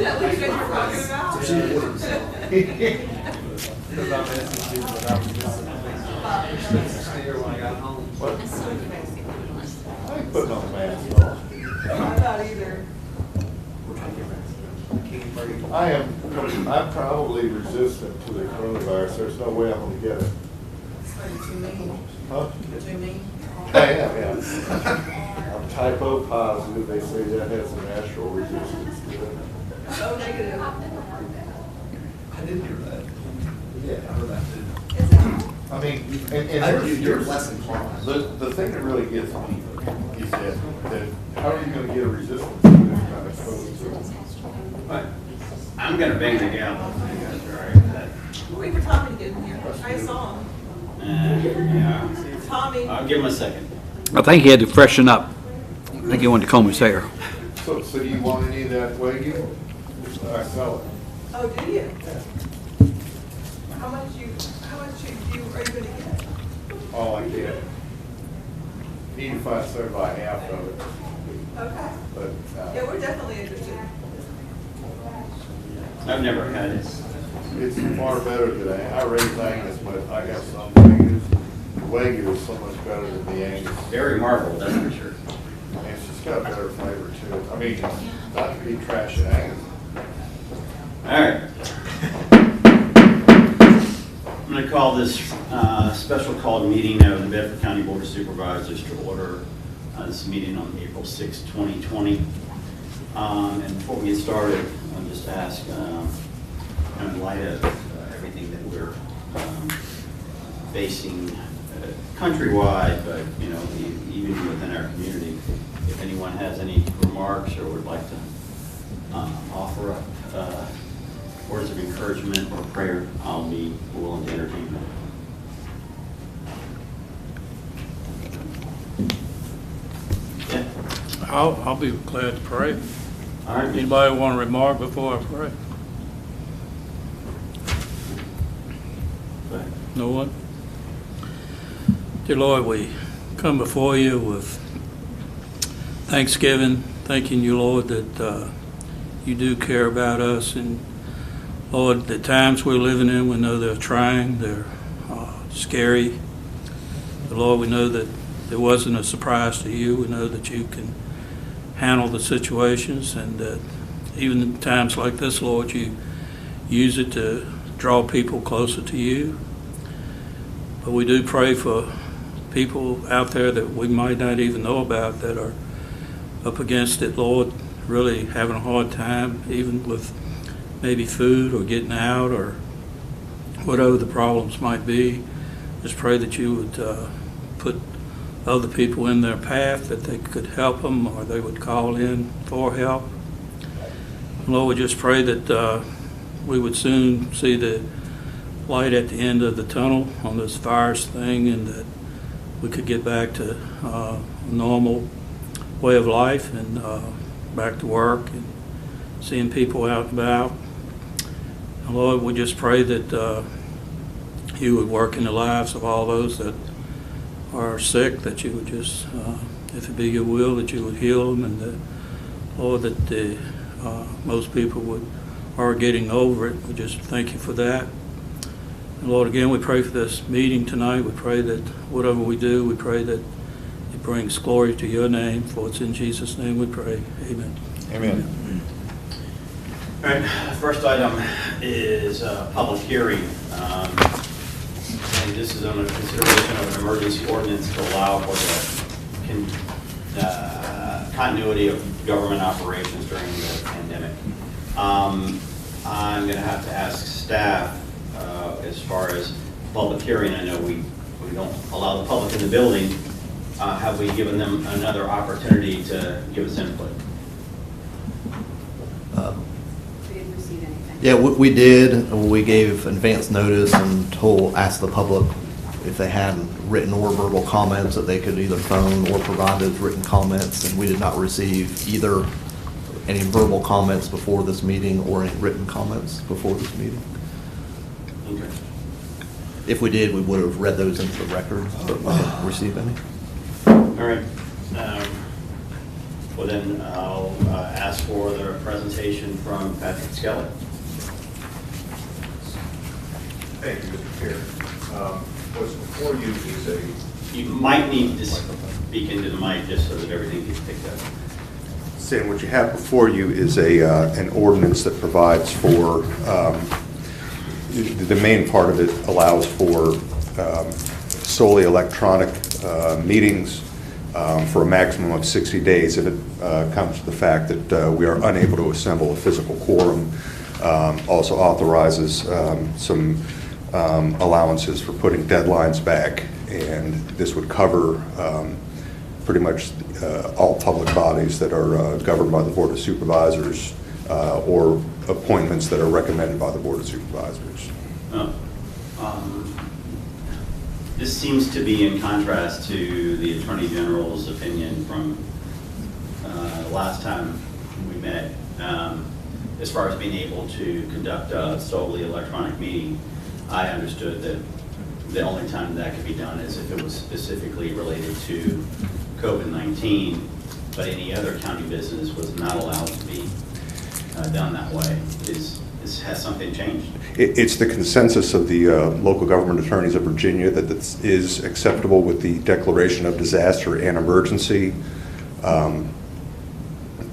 that what you guys were talking about? Because I'm messing with but I was just scared when I got home. What? I ain't putting on the mask on. I'm not either. I'm probably resistant to the coronavirus. There's no way I'm gonna get it. Too mean. Huh? Too mean. I am, yeah. I'm type O positive. They say that has a natural resistance to it. So negative. I did hear that. Yeah. I heard that too. Is it? I mean, You're less inclined. the thing that really gets me is that how are you gonna get a resistance to this kind of exposed to it? But I'm gonna bang the gavel if you guys are all right with that. We were talking to get in here. I saw him. Yeah, Tommy. I'll give him a second. I think he had to freshen up. I think he wanted to comb his hair. So do you want any of that Wagyu? I sell it. Oh, do you? How much are you gonna get? All I get. Need to find somebody to buy half of it, Okay. but, Yeah, we're definitely interested. I've never had it. it's far better than I raise Angus, but I got some Wagyus. Wagyu is so much better than the Angus. Very marbled, that's for sure. And it's just got a better flavor to it. I mean, not to be trashing Angus. All right. I'm going to call this special called meeting of the Bedford County Board of Supervisors to order this meeting on April 6, 2020. And before we get started, I'll just ask, in light of everything that we're facing countrywide, but even within our community, if anyone has any remarks or would like to offer up words of encouragement or prayer, I'll be willing to entertain them. Yeah. I'll be glad to pray. All right. Anybody want to remark before I pray? Go ahead. No one? Dear Lord, we come before you with thanksgiving, thanking you, Lord, that you do care about us. And Lord, the times we're living in, we know they're trying, they're scary. But Lord, we know that it wasn't a surprise to you. We know that you can handle the situations, and that even in times like this, Lord, you use it to draw people closer to you. But we do pray for people out there that we might not even know about that are up against it, Lord, really having a hard time, even with maybe food or getting out or whatever the problems might be. Just pray that you would put other people in their path, that they could help them or they would call in for help. Lord, we just pray that we would soon see the light at the end of the tunnel on this virus thing, and that we could get back to a normal way of life and back to work and seeing people out and about. And Lord, we just pray that you would work in the lives of all those that are sick, that you would just, if it be your will, that you would heal them, and that, Lord, that most people are getting over it. We just thank you for that. And Lord, again, we pray for this meeting tonight. We pray that whatever we do, we pray that it brings glory to your name, for it's in Jesus' name we pray. Amen. Amen. All right, first item is a public hearing. And this is on a consideration of an emergency ordinance to allow for the continuity of government operations during the pandemic. I'm going to have to ask staff as far as public hearing. I know we don't allow the public in the building. Have we given them another opportunity to give us input? Yeah, we did. We gave advance notice and asked the public if they had written or verbal comments that they could either phone or provide those written comments, and we did not receive either any verbal comments before this meeting or any written comments before this meeting. Okay. If we did, we would have read those into the record, but we didn't receive any. All right. Well, then I'll ask for the presentation from Patrick Skelly. Thank you, Mr. Chair. What's before you is a, You might need to speak into the mic just so that everything gets picked up. saying what you have before you is an ordinance that provides for, the main part of it allows for solely electronic meetings for a maximum of 60 days if it comes to the fact that we are unable to assemble a physical quorum. Also authorizes some allowances for putting deadlines back, and this would cover pretty much all public bodies that are governed by the Board of Supervisors or appointments that are recommended by the Board of Supervisors. This seems to be in contrast to the Attorney General's opinion from last time we met, as far as being able to conduct a solely electronic meeting. I understood that the only time that could be done is if it was specifically related to COVID-19, but any other county business was not allowed to be done that way. Has something changed? It's the consensus of the local government attorneys of Virginia that this is acceptable with the declaration of disaster and emergency, that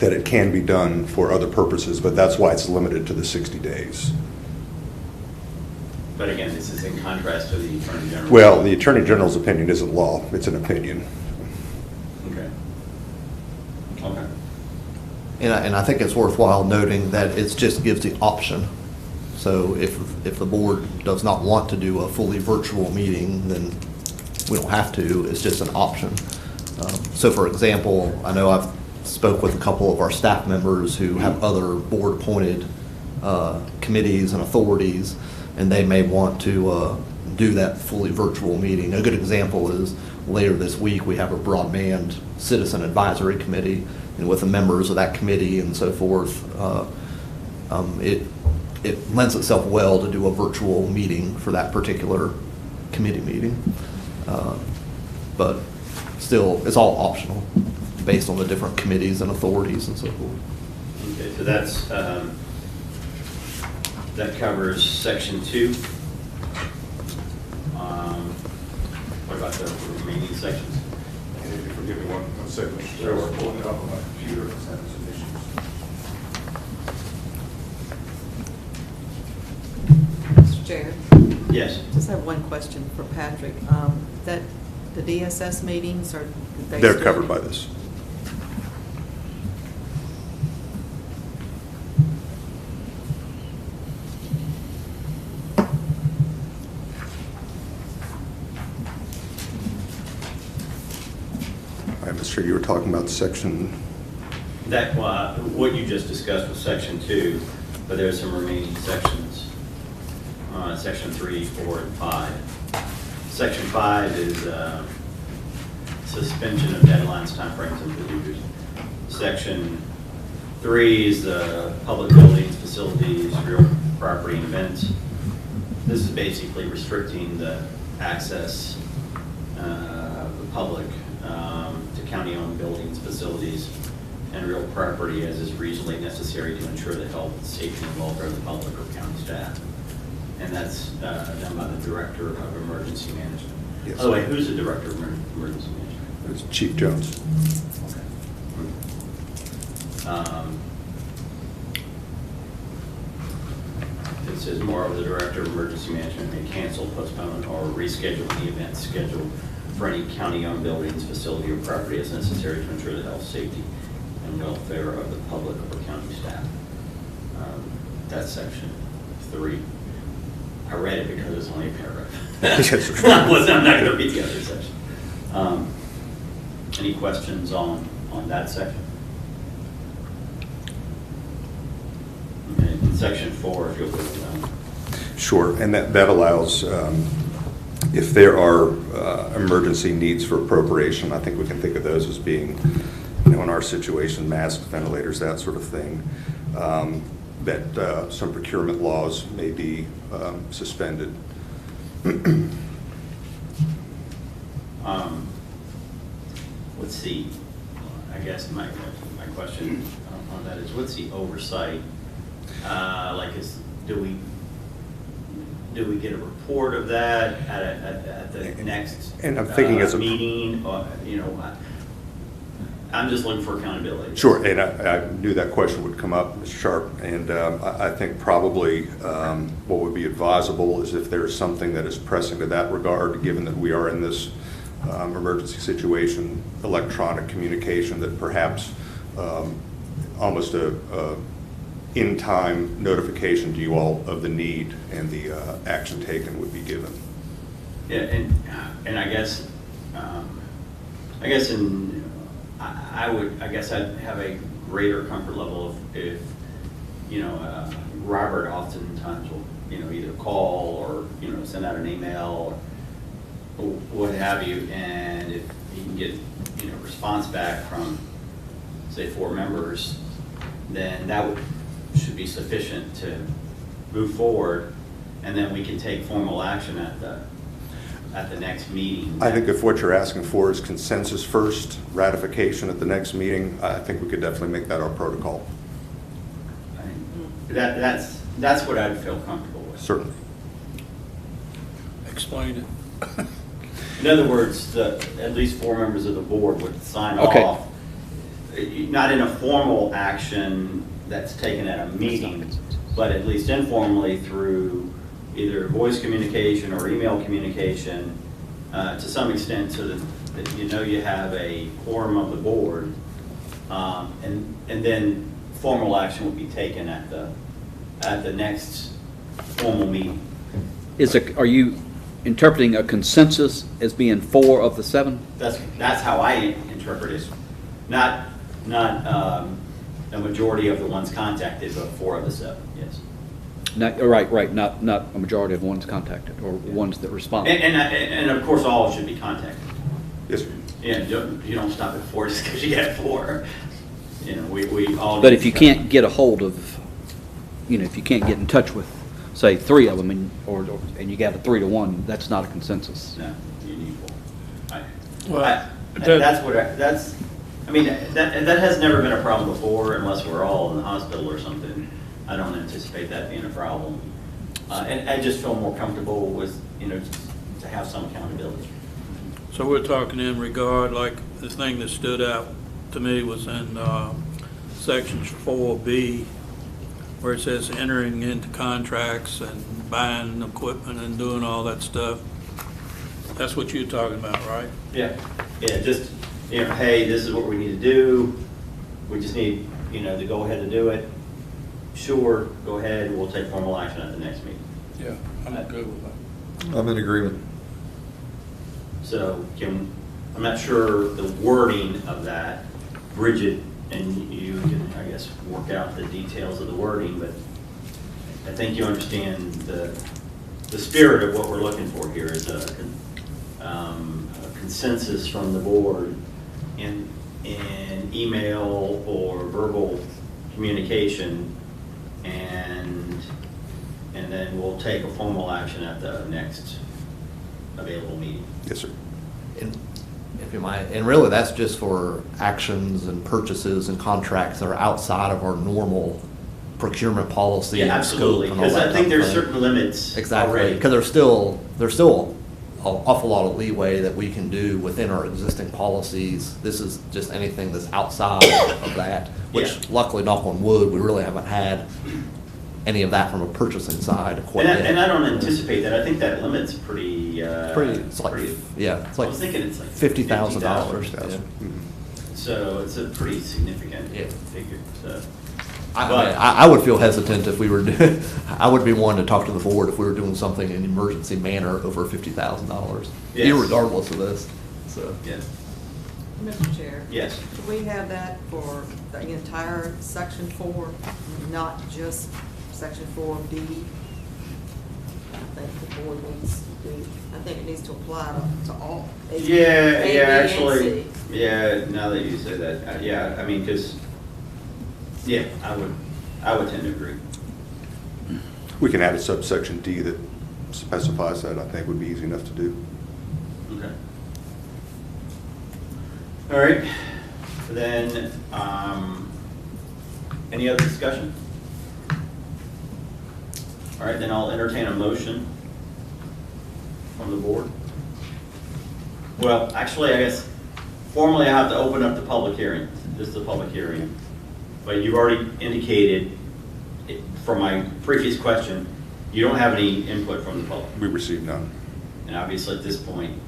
it can be done for other purposes, but that's why it's limited to the 60 days. But again, this is in contrast to the Attorney General. Well, the Attorney General's opinion isn't law, it's an opinion. Okay. Okay. And I think it's worthwhile noting that it just gives the option. So if the board does not want to do a fully virtual meeting, then we don't have to. It's just an option. So for example, I know I've spoke with a couple of our staff members who have other board-appointed committees and authorities, and they may want to do that fully virtual meeting. A good example is later this week we have a broadband citizen advisory committee, and with the members of that committee and so forth, it lends itself well to do a virtual meeting for that particular committee meeting. But still, it's all optional based on the different committees and authorities and so forth. Okay, so that's, that covers section 2. What about the remaining sections? And if you forgive me one second, Mr. Chair, we're pulling it up on my computer and having some issues. Mr. Chair, Yes. just have one question for Patrick. That the DSS meetings are They're covered by this. All right, Mr. Chair, you were talking about section, That, what you just discussed was section 2, but there's some remaining sections, section 3, 4, and 5. Section 5 is suspension of deadlines, timeframes, and procedures. Section 3 is public buildings, facilities, real property, and events. This is basically restricting the access of the public to county-owned buildings, facilities, and real property as is reasonably necessary to ensure the health, safety, and welfare of the public or county staff. And that's done by the Director of Emergency Management. Yes. By the way, who's the Director of Emergency Management? it's Chief Jones. It says moreover, the Director of Emergency Management may cancel, postpone, or reschedule any event scheduled for any county-owned buildings, facility, or property as necessary to ensure the health, safety, and welfare of the public or county staff. That's section 3. I read it because it's only a paragraph. I'm not going to read the other section. Any questions on that section? Okay, in section 4, if you'll go to that. Sure, and that allows, if there are emergency needs for appropriation, I think we can think of those as being, in our situation, masks, ventilators, that sort of thing, that some procurement laws may be suspended. Let's see, I guess my question on that is, what's the oversight? Like, do we get a report of that at the next And I'm thinking as a meeting? Or, you know, I'm just looking for accountability. Sure, and I knew that question would come up, Mr. Sharp, and I think probably what would be advisable is if there's something that is pressing to that regard, given that we are in this emergency situation, electronic communication, that perhaps almost a in-time notification to you all of the need and the action taken would be given. Yeah, and I guess I'd have a greater comfort level if you know, Robert oftentimes will, you know, either call or, you know, send out an email or what have you, and if he can get, you know, response back from, say, 4 members, then that should be sufficient to move forward, and then we can take formal action at the next meeting. I think if what you're asking for is consensus first, ratification at the next meeting, I think we could definitely make that our protocol. That's what I'd feel comfortable with. Certainly. Explain it. In other words, at least 4 members of the board would sign Okay. off, not in a formal action that's taken at a meeting, but at least informally through either voice communication or email communication, to some extent, so that you know you have a quorum of the board, and then formal action will be taken at the next formal meeting. Are you interpreting a consensus as being 4 of the 7? That's how I interpret it. Not a majority of the ones contacted, but 4 of the 7. Yes. Right. Not a majority of the ones contacted or ones that responded. And of course, all should be contacted. Yes, sir. Yeah, you don't stop at 4 just because you get 4. You know, we all. But if you can't get a hold of, you know, if you can't get in touch with, say, 3 of them, and you got a 3-to-1, that's not a consensus. No, you need 4. Well, That's. I mean, that has never been a problem before, unless we're all in the hospital or something. I don't anticipate that being a problem, and I just feel more comfortable with, you know, to have some accountability. So we're talking in regard, like the thing that stood out to me was in section 4B, where it says entering into contracts and buying equipment and doing all that stuff. That's what you're talking about, right? Yeah, just, you know, hey, this is what we need to do. We just need, you know, to go ahead and do it. Sure, go ahead, we'll take formal action at the next meeting. Yeah, I'm good with that. I'm in agreement. So I'm not sure the wording of that, Bridget, and you can, I guess, work out the details of the wording, but I think you understand the spirit of what we're looking for here is a consensus from the board in email or verbal communication, and then we'll take a formal action at the next available meeting. Yes, sir. If you might, and really that's just for actions and purchases and contracts that are outside of our normal procurement policy Yeah, and scope absolutely, and all because that I think type of there's thing. certain limits Exactly, already. because there's still an awful lot of leeway that we can do within our existing policies. This is just anything that's outside of that, which Yeah. luckily, knock on wood, we really haven't had any of that from a purchasing side quite yet. And I don't anticipate that. I think that limit's pretty. It's like, yeah, it's I like was thinking it's like $50,000. $50,000. Yeah. So it's a pretty significant Yeah. figure. So. I would feel hesitant if we were doing, I would be one to talk to the board if we were doing something in an emergency manner over $50,000, Yes. irregardless of this, so. Yes. Mr. Chair? Yes. Should we have that for the entire section 4, not just section 4D? I think the board needs to be, I think it needs to apply to all. A, B, and Actually, C. yeah. Now that you say that, yeah. I mean, because, yeah, I would tend to agree. We can add a subsection D that specifies that. I think would be easy enough to do. Okay. All right. Then, Any other discussion? All right, then I'll entertain a motion from the board. Well, actually, I guess formally I have to open up the public hearing. This is a public hearing. But you've already indicated from my previous question, you don't have any input from the public. We received none. And obviously at this point,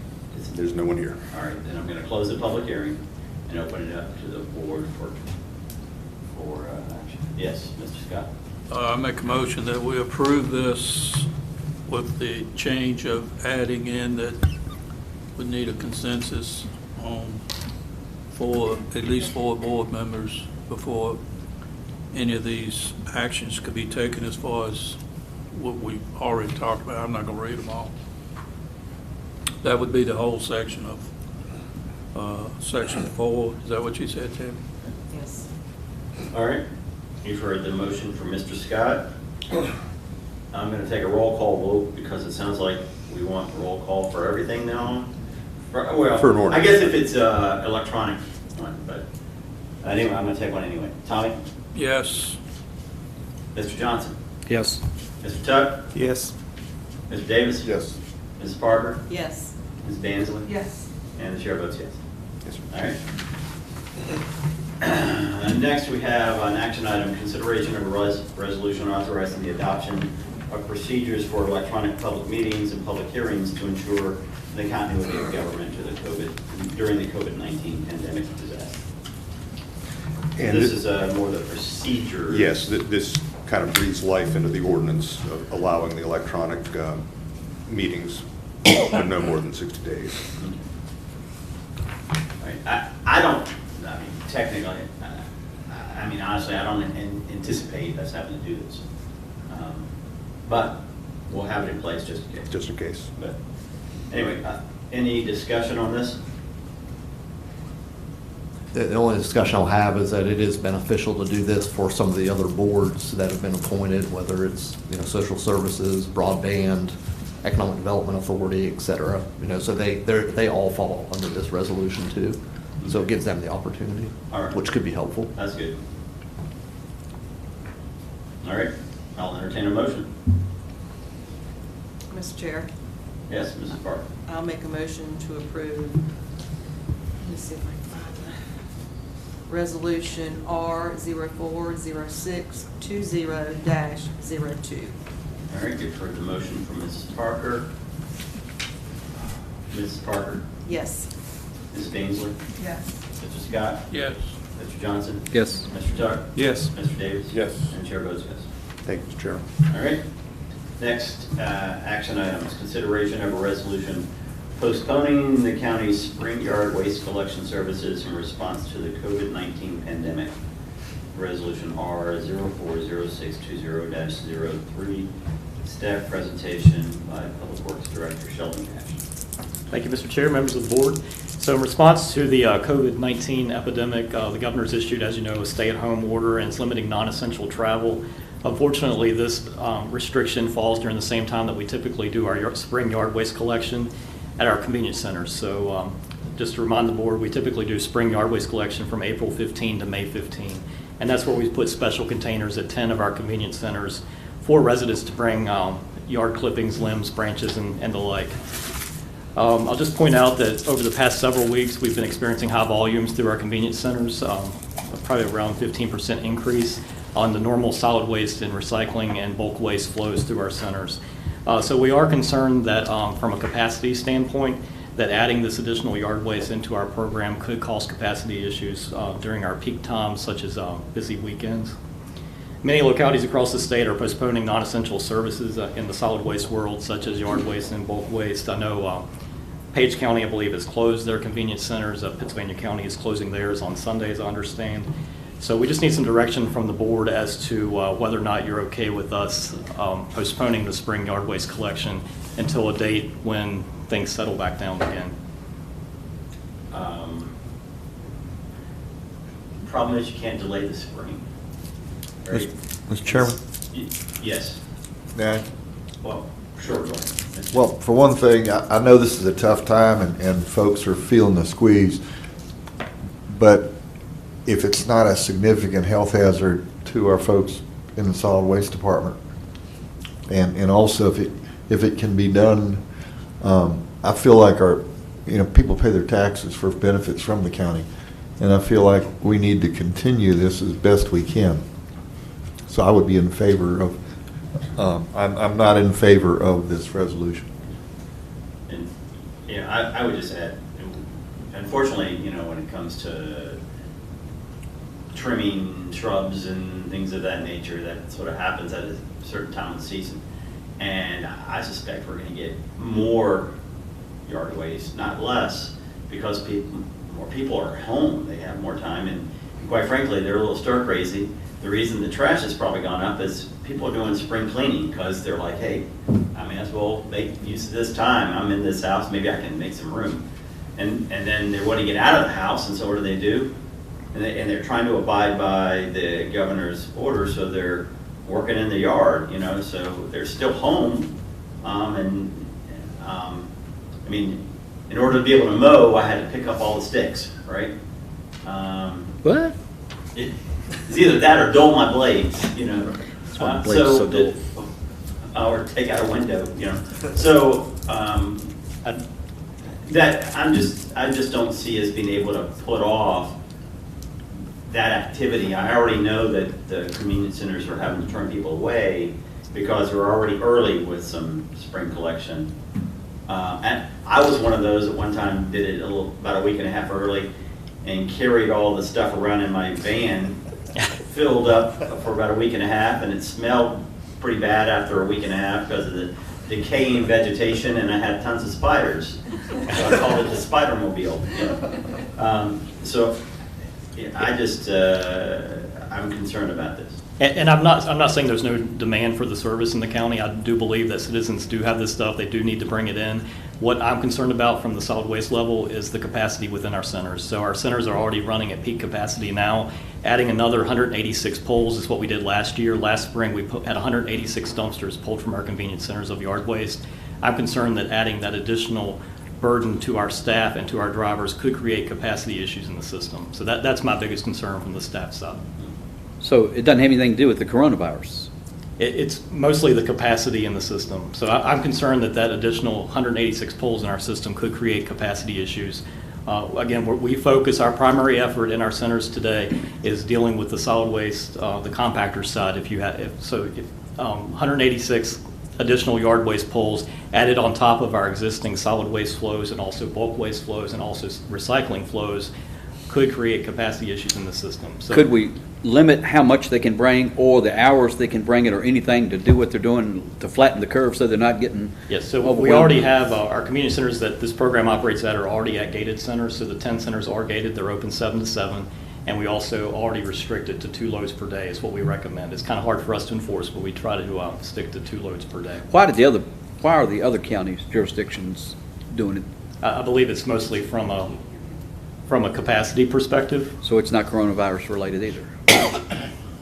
There's no one here. all right, then I'm going to close the public hearing and open it up to the board for action. Yes, Mr. Scott? I make a motion that we approve this with the change of adding in that we need a consensus on at least 4 board members before any of these actions could be taken as far as what we've already talked about. I'm not going to read them all. That would be the whole section of section 4. Is that what you said, Tim? Yes. All right, you've heard the motion from Mr. Scott. I'm going to take a roll call vote because it sounds like we want a roll call for everything now. Well, For an ordinance. I guess if it's electronic one, but anyway, I'm going to take one anyway. Tommy? Yes. Mr. Johnson? Yes. Mr. Tuck? Yes. Mr. Davis? Yes. Ms. Parker? Yes. Ms. Bansley? Yes. And the chair votes yes. Yes, sir. All right. Next, we have an action item, consideration of a resolution authorizing the adoption of procedures for electronic public meetings and public hearings to ensure the continuity of government during the COVID-19 pandemic disaster. And This is more the procedure. Yes, this kind of breathes life into the ordinance of allowing the electronic meetings of no more than 60 days. Right. I don't, I mean, technically, I mean, honestly, I don't anticipate us having to do this. But we'll have it in place just in case. Just in case. But anyway, any discussion on this? The only discussion I'll have is that it is beneficial to do this for some of the other boards that have been appointed, whether it's, social services, broadband, economic development authority, et cetera. So they all fall under this resolution too. So it gives them the opportunity, All right. which could be helpful. That's good. All right, I'll entertain a motion. Mr. Chair, Yes, Mrs. Parker. I'll make a motion to approve, let me see if I can find the resolution R040620-02. All right, you've heard the motion from Mrs. Parker. Mrs. Parker, Yes. Ms. Bansley, Yes. Mr. Scott, Yes. Mr. Johnson, Yes. Mr. Tuck, Yes. Mr. Davis. Yes. And the chair votes yes. Thank you, Mr. Chairman. All right. Next, action items, consideration of a resolution postponing the county's spring yard waste collection services in response to the COVID-19 pandemic. Resolution R040620-03. Staff presentation by Public Works Director Sheldon Cash. Thank you, Mr. Chair, members of the board. So in response to the COVID-19 epidemic, the governor's issued, as you know, a stay-at-home order and it's limiting non-essential travel. Unfortunately, this restriction falls during the same time that we typically do our spring yard waste collection at our convenience centers. So just to remind the board, we typically do spring yard waste collection from April 15 to May 15. And that's where we put special containers at 10 of our convenience centers for residents to bring yard clippings, limbs, branches, and the like. I'll just point out that over the past several weeks, we've been experiencing high volumes through our convenience centers, probably around 15% increase on the normal solid waste and recycling and bulk waste flows through our centers. So we are concerned that from a capacity standpoint, that adding this additional yard waste into our program could cause capacity issues during our peak times, such as busy weekends. Many localities across the state are postponing non-essential services in the solid waste world, such as yard waste and bulk waste. I know Page County, I believe, has closed their convenience centers. Pennsylvania County is closing theirs on Sundays, I understand. So we just need some direction from the board as to whether or not you're okay with us postponing the spring yard waste collection until a date when things settle back down again. Problem is you can't delay the spring. Right? Mr. Chairman? Yes. Now, Well, sure, go ahead. Well, for one thing, I know this is a tough time and folks are feeling the squeeze, but if it's not a significant health hazard, to our folks in the solid waste department. And also, if it can be done, I feel like people pay their taxes for benefits from the county. And I feel like we need to continue this as best we can. So I would be in favor of, I'm not in favor of this resolution. And, I would just add, unfortunately, when it comes to trimming shrubs and things of that nature, that sort of happens at a certain time of the season. And I suspect we're going to get more yard waste, not less, because more people are home. They have more time, and quite frankly, they're a little stir crazy. The reason the trash has probably gone up is people are doing spring cleaning because they're like, hey, I may as well make use of this time. I'm in this house, maybe I can make some room. And then they want to get out of the house, and so what do? And they're trying to abide by the governor's order, so they're working in the yard, so they're still home. I mean, in order to be able to mow, I had to pick up all the sticks, right? What? It's either that or dull my blades, That's why my blade's so dull. Or take out a window, So I just don't see us being able to put off that activity. I already know that the convenience centers are having to turn people away because we're already early with some spring collection. And I was one of those at one time, did it about a week and a half early, and carried all the stuff around in my van, filled up for about a week and a half, and it smelled pretty bad after a week and a half because of the decaying vegetation, and I had tons of spiders. So I called it the Spider-Mobile. So I just, I'm concerned about this. And I'm not saying there's no demand for the service in the county. I do believe that citizens do have this stuff. They do need to bring it in. What I'm concerned about from the solid waste level is the capacity within our centers. So our centers are already running at peak capacity now. Adding another 186 poles is what we did last year. Last spring, we had 186 dumpsters pulled from our convenience centers of yard waste. I'm concerned that adding that additional burden to our staff and to our drivers could create capacity issues in the system. So that's my biggest concern from the staff side. So it doesn't have anything to do with the coronavirus? It's mostly the capacity in the system. So I'm concerned that additional 186 poles in our system could create capacity issues. Again, we focus, our primary effort in our centers today is dealing with the solid waste, the compactor side. If 186 additional yard waste poles added on top of our existing solid waste flows and also bulk waste flows and also recycling flows could create capacity issues in the system. So could we limit how much they can bring or the hours they can bring it or anything to do what they're doing to flatten the curve so they're not getting Yes, so we overwhelmed? already have our community centers that this program operates at are already at gated centers. So the 10 centers are gated. They're open 7 to 7. And we also already restrict it to 2 loads per day is what we recommend. It's kind of hard for us to enforce, but we try to stick to 2 loads per day. Why are the other counties, jurisdictions doing it? I believe it's mostly from a capacity perspective. So it's not coronavirus related either?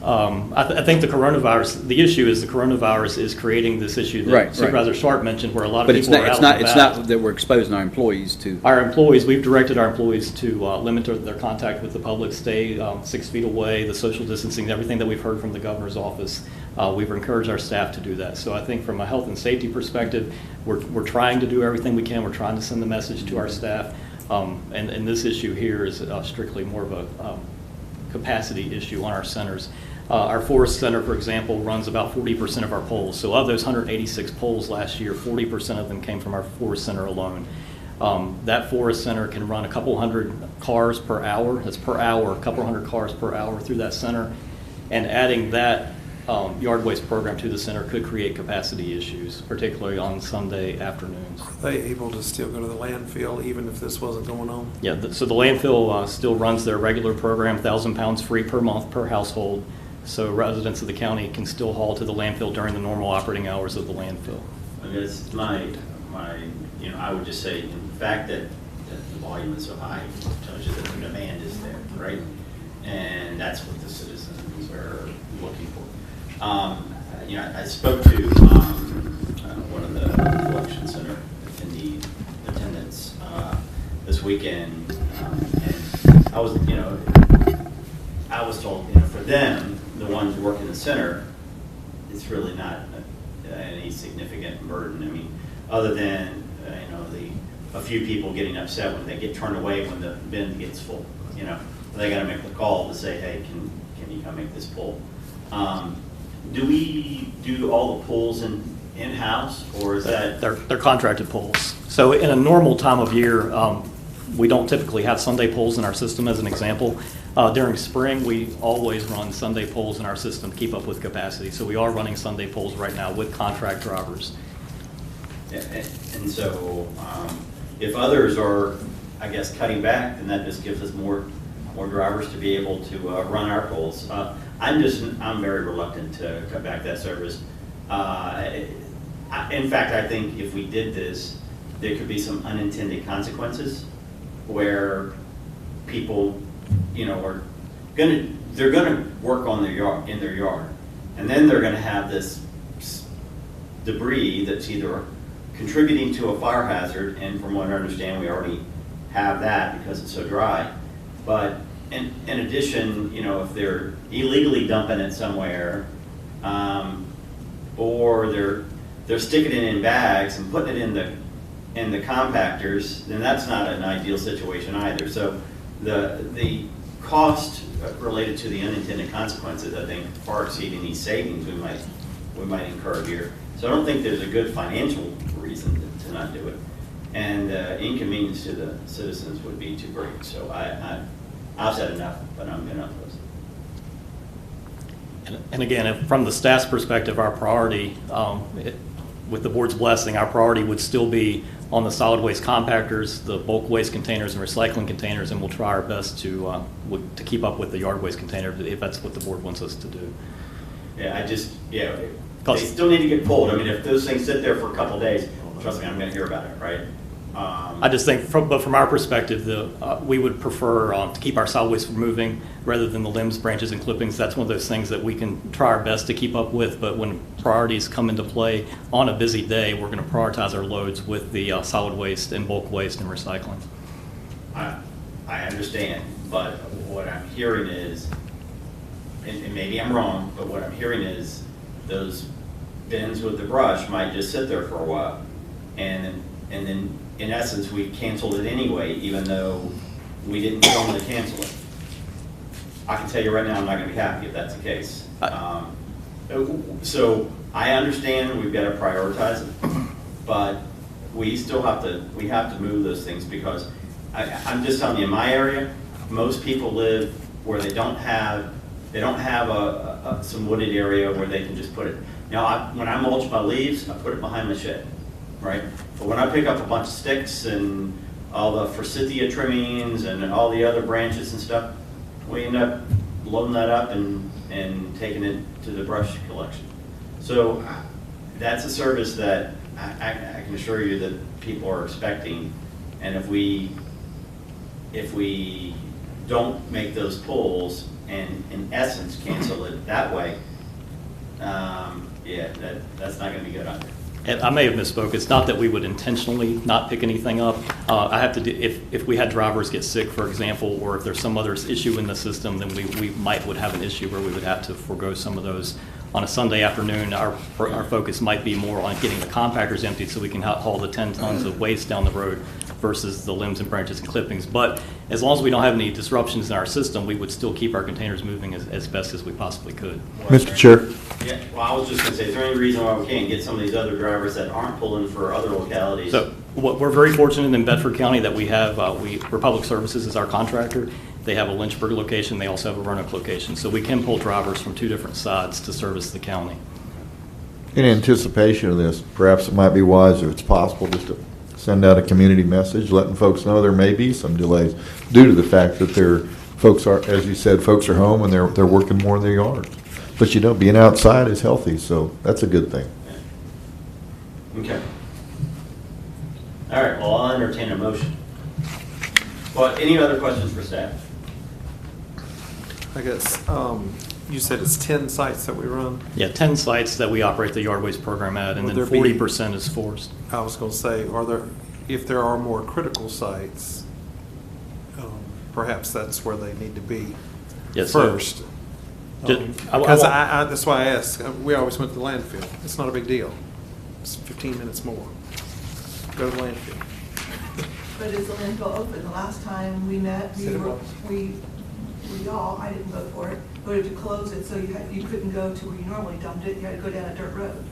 I think the issue is the coronavirus is creating this issue that Supervisor Sharp mentioned where a lot of people are out and about. It's not that we're exposing our employees to. Our employees, we've directed our employees to limit their contact with the public, stay 6 feet away, the social distancing, everything that we've heard from the governor's office. We've encouraged our staff to do that. So I think from a health and safety perspective, we're trying to do everything we can. We're trying to send the message to our staff. And this issue here is strictly more of a capacity issue on our centers. Our Forest Center, for example, runs about 40% of our polls. So of those 186 polls last year, 40% of them came from our Forest Center alone. That Forest Center can run a couple hundred cars per hour. That's per hour, a couple hundred cars per hour through that center. And adding that yard waste program to the center could create capacity issues, particularly on Sunday afternoons. Are they able to still go to the landfill even if this wasn't going on? Yeah, so the landfill still runs their regular program, 1,000 pounds free per month per household. So residents of the county can still haul to the landfill during the normal operating hours of the landfill. I mean, it's I would just say, the fact that the volume is so high tells you that the demand is there, right? And that's what the citizens are looking for. I spoke to one of the collection center attendants this weekend, and I was told, for them, the ones ones work in the center, it's really not any significant burden. I mean, other than, a few people getting upset when they get turned away when the bin gets full, They gotta make the call to say, hey, can you come make this pull? Do we do all the pulls in-house, or is that? They're contracted pulls. So in a normal time of year, we don't typically have Sunday pulls in our system, as an example. During spring, we always run Sunday pulls in our system to keep up with capacity. So we are running Sunday pulls right now with contract drivers. And so, if others are, I guess, cutting back, then that just gives us more drivers to be able to run our pulls. I'm very reluctant to cut back that service. In fact, I think if we did this, there could be some unintended consequences where people, they're gonna work on in their yard, and then they're gonna have this debris that's either contributing to a fire hazard, and from what I understand, we already have that because it's so dry. But in addition, if they're illegally dumping it somewhere, or they're sticking it in bags and putting it in the compactors, then that's not an ideal situation either. So the cost related to the unintended consequences, I think, far exceed any savings we might incur here. So I don't think there's a good financial reason to not do it, and inconvenience to the citizens would be too great. So I've said enough, but I'm going to oppose it. And again, from the staff's perspective, our priority, with the board's blessing, our priority would still be on the solid waste compactors, the bulk waste containers, and recycling containers, and we'll try our best to keep up with the yard waste container if that's what the board wants us to do. Yeah, they still need to get pulled. I mean, if those things sit there for a couple of days, trust me, I'm going to hear about it, right? I just think, from our perspective, we would prefer to keep our solid waste moving rather than the limbs, branches, and clippings. That's one of those things that we can try our best to keep up with, but when priorities come into play on a busy day, we're going to prioritize our loads with the solid waste and bulk waste and recycling. I understand, but what I'm hearing is, and maybe I'm wrong, but what I'm hearing is those bins with the brush might just sit there for a while, and then in essence we canceled it anyway, even though we didn't tell them to cancel it. I can tell you right now, I'm not going to be happy if that's the case. So I understand we've got to prioritize it, but we still have to move those things, because I'm just telling you, in my area, most people live where they don't have some wooded area where they can just put it. Now, when I mulch my leaves, I put it behind my shed, right? But when I pick up a bunch of sticks and all the forsythia trimmings and all the other branches and stuff, we end up loading that up and taking it to the brush collection. So that's a service that I can assure you that people are expecting, and if we don't make those pulls and in essence cancel it that way, that's not going to be good either. And I may have misspoke. It's not that we would intentionally not pick anything up. I have to do, if we had drivers get sick, for example, or if there's some other issue in the system, then we would have an issue where we would have to forego some of those. On a Sunday afternoon, our focus might be more on getting the compactors emptied so we can haul the 10 tons of waste down the road versus the limbs and branches and clippings. But as long as we don't have any disruptions in our system, we would still keep our containers moving as best as we possibly could. Mr. Chair. Yeah, well, I was just going to say, is there any reason why we can't get some of these other drivers that aren't pulling for other localities? So we're very fortunate in Bedford County that we have, Republic Services is our contractor. They have a Lynchburg location. They also have a Roanoke location. So we can pull drivers from two different sides to service the county. In anticipation of this, perhaps it might be wise, if it's possible, just to send out a community message letting folks know there may be some delays due to the fact that folks are, as you said, folks are home and they're working more in their yards. But being outside is healthy, so that's a good thing. Okay. All right, well, I'll entertain a motion. Well, any other questions for staff? I guess, you said it's 10 sites that we run? Yeah, 10 sites that we operate the yard waste program at, and Would then there be- 40% is forced. I was going to say, if there are more critical sites, perhaps that's where they need to be Yes, sir. first. Because that's why I asked. We always went to the landfill. It's not a big deal. It's 15 minutes more. Go to the landfill. But is the landfill open? The last time we met, Said it was. we all, I didn't vote for it, voted to close it, so you couldn't go to where you normally dumped it, you had to go down a dirt road.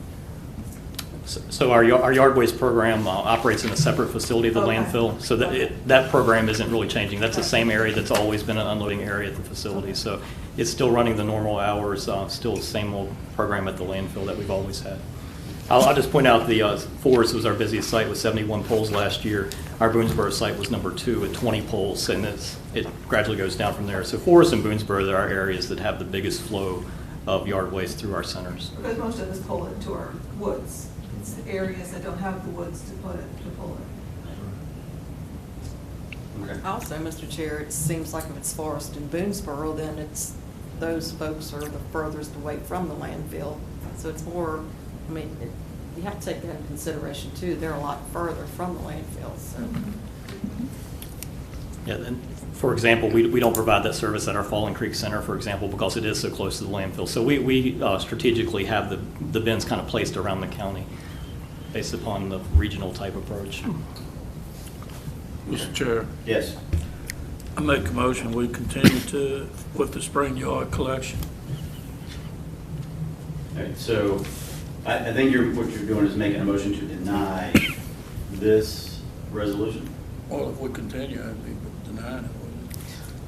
So our yard waste program operates in a separate facility of the Okay. landfill, so that program isn't really changing. That's the same area that's always been an unloading area at the facility. So it's still running the normal hours, still the same old program at the landfill that we've always had. I'll just point out the Forest was our busiest site with 71 polls last year. Our Boonesboro site was number 2 with 20 polls, and it gradually goes down from there. So Forest and Boonesboro are our areas that have the biggest flow of yard waste through our centers. Because most of us pull it to our woods. It's the areas that don't have the woods to pull it. Okay. Also, Mr. Chair, it seems like if it's Forest and Boonesboro, then it's, those folks are the furthest away from the landfill. So it's more, I mean, you have to take that into consideration too. They're a lot further from the landfill, so. Yeah, and for example, we don't provide that service at our Falling Creek Center, for example, because it is so close to the landfill. So we strategically have the bins kind of placed around the county based upon the regional type approach. Mr. Chair, Yes. I make a motion, we continue with the spring yard collection. All right, so I think what you're doing is making a motion to deny this resolution. Well, if we continue, I'd be denying it.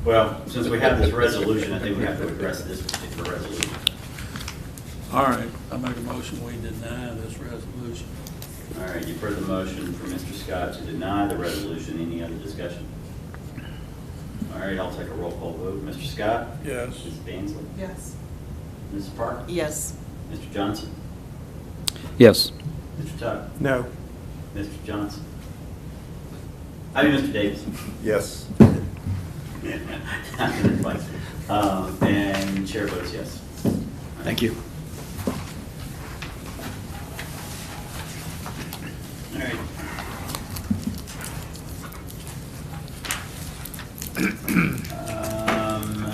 Well, since we have this resolution, I think we have to address this particular resolution. All right, I make a motion, we deny this resolution. All right, you've heard the motion from Mr. Scott to deny the resolution. Any other discussion? All right, I'll take a roll call vote. Mr. Scott? Yes. Mrs. Bansley? Yes. Mrs. Park? Yes. Mr. Johnson? Yes. Mr. Tuck? No. Mr. Johnson? I mean, Mr. Davis. Yes. And chair votes yes. Thank you. All right. I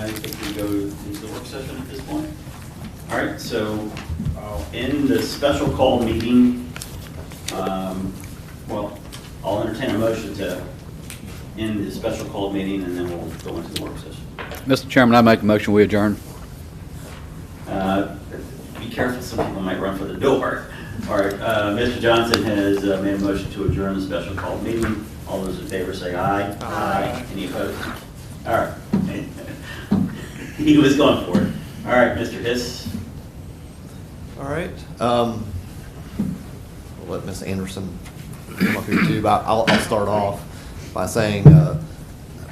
think we go into the work session at this point. All right, so I'll end the special call meeting. Well, I'll entertain a motion to end the special call meeting, and then we'll go into the work session. Mr. Chairman, I make a motion, we adjourn. Be careful, some people might run for the door. All right, Mr. Johnson has made a motion to adjourn the special call meeting. All those in favor say aye. Aye. Any opposed? All right. He was going for it. All right, Mr. Hiss. All right. We'll let Ms. Anderson come up here too, but I'll start off by saying, I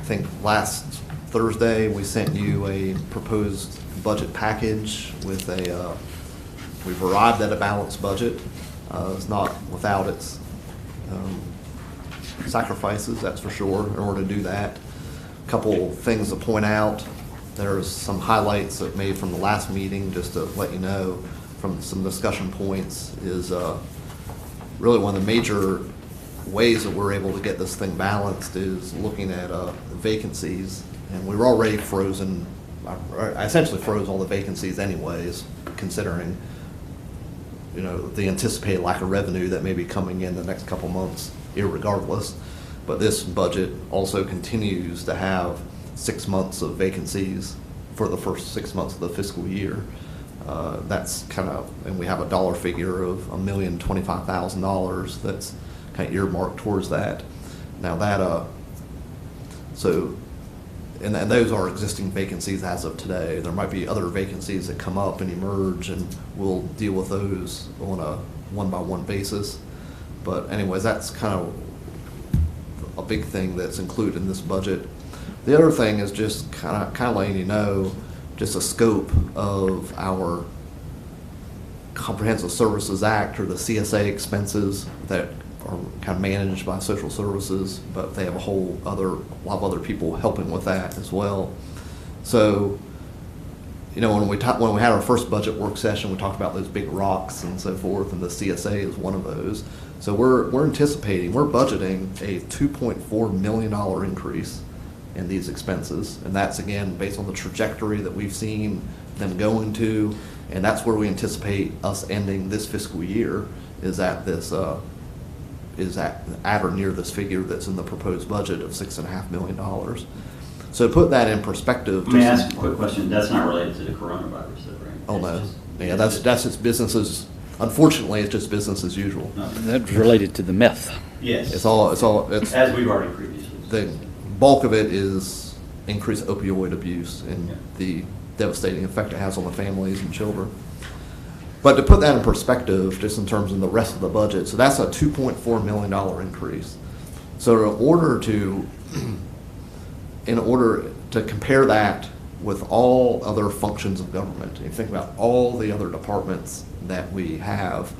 think last Thursday, we sent you a proposed budget package with we've arrived at a balanced budget. It's not without its sacrifices, that's for sure, in order to do that. A couple things to point out. There's some highlights that made from the last meeting, just to let you know, from some discussion points, is really one of the major ways that we're able to get this thing balanced is looking at vacancies. And we were already frozen, I essentially froze all the vacancies anyways, considering, you know, the anticipated lack of revenue that may be coming in the next couple months, irregardless. But this budget also continues to have 6 months of vacancies for the first 6 months of the fiscal year. That's kind of, and we have a dollar figure of $1,025,000 that's kind of earmarked towards that. Now that, and those are existing vacancies as of today. There might be other vacancies that come up and emerge, and we'll deal with those on a one-by-one basis. But anyways, that's kind of a big thing that's included in this budget. The other thing is just kind of letting you know just the scope of our Comprehensive Services Act, or the CSA expenses that are kind of managed by social services, but they have a lot of other people helping with that as well. So, you know, when we had our first budget work session, we talked about those big rocks and so forth, and the CSA is one of those. So we're budgeting a $2.4 million increase in these expenses, and that's again based on the trajectory that we've seen them going to, and that's where we anticipate us ending this fiscal year, is at this, is at or near this figure that's in the proposed budget of $6.5 million. So to put that in perspective. Let me ask a quick question. That's not related to the coronavirus, though, right? Oh, It's no. just- Yeah, that's just businesses, unfortunately, it's just business as usual. No. That's related to the meth. Yes. It's As we've already previously. the bulk of it is increased opioid abuse and Yeah. the devastating effect it has on the families and children. But to put that in perspective, just in terms of the rest of the budget, so that's a $2.4 million increase. So in order to compare that with all other functions of government, if you think about all the other departments that we have,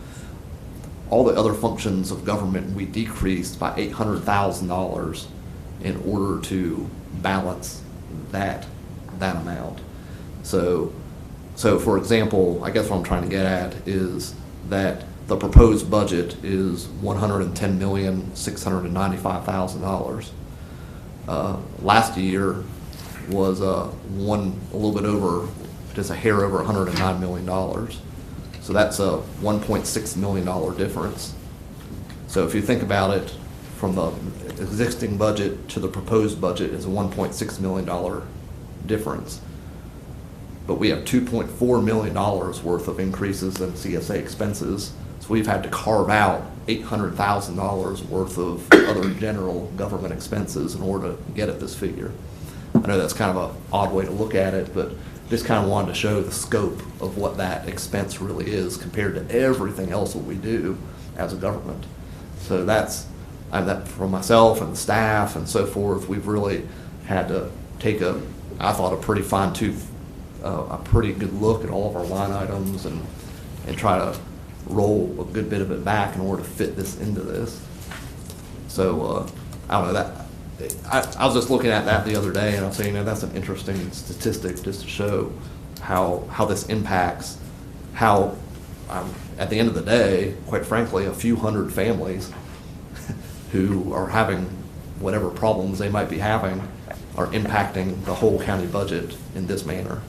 all the other functions of government, we decreased by $800,000 in order to balance that amount. So for example, I guess what I'm trying to get at is that the proposed budget is $110,695,000. Last year was a little bit over, just a hair over $109 million. So that's a $1.6 million difference. So if you think about it, from the existing budget to the proposed budget is a $1.6 million difference. But we have $2.4 million worth of increases in CSA expenses. So we've had to carve out $800,000 worth of other general government expenses in order to get at this figure. I know that's kind of an odd way to look at it, but just kind of wanted to show the scope of what that expense really is compared to everything else that we do as a government. So that for myself and the staff and so forth, we've really had to take I thought, a pretty fine-tooth, a pretty good look at all of our line items and try to roll a good bit of it back in order to fit this into this. So, I don't know, I was just looking at that the other day and I was saying, that's an interesting statistic just to show how this impacts how, at the end of the day, quite frankly, a few hundred families who are having whatever problems they might be having are impacting the whole county budget in this manner.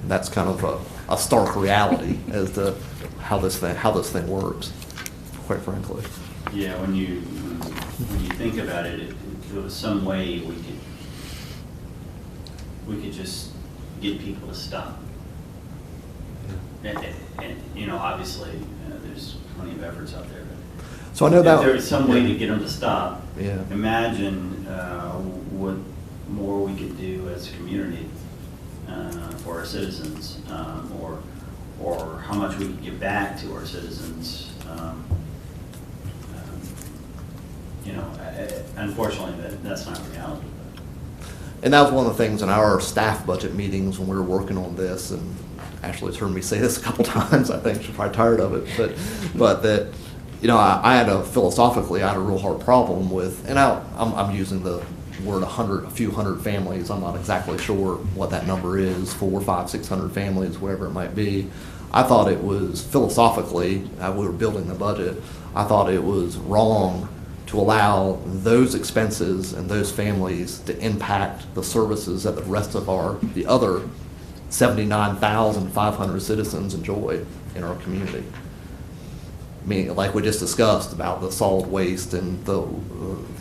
And that's kind of a stark reality as to how this thing works, quite frankly. Yeah, when you think about it, if there was some way we could just get people to stop. And obviously, there's plenty of efforts out there. But So I know that if there was some way to get them to stop, Yeah. imagine what more we could do as a community for our citizens, or how much we could give back to our citizens. Unfortunately, that's not reality. And that was one of the things in our staff budget meetings when we were working on this, and Ashley's heard me say this a couple times, I think she's probably tired of it, but that, I had philosophically, I had a real hard problem with, and I'm using the word a few hundred families, I'm not exactly sure what that number is, 400, 500, 600 families, whatever it might be. I thought it was philosophically, we were building the budget, I thought it was wrong to allow those expenses and those families to impact the services that the rest of the other 79,500 citizens enjoy in our community. I mean, like we just discussed about the solid waste and the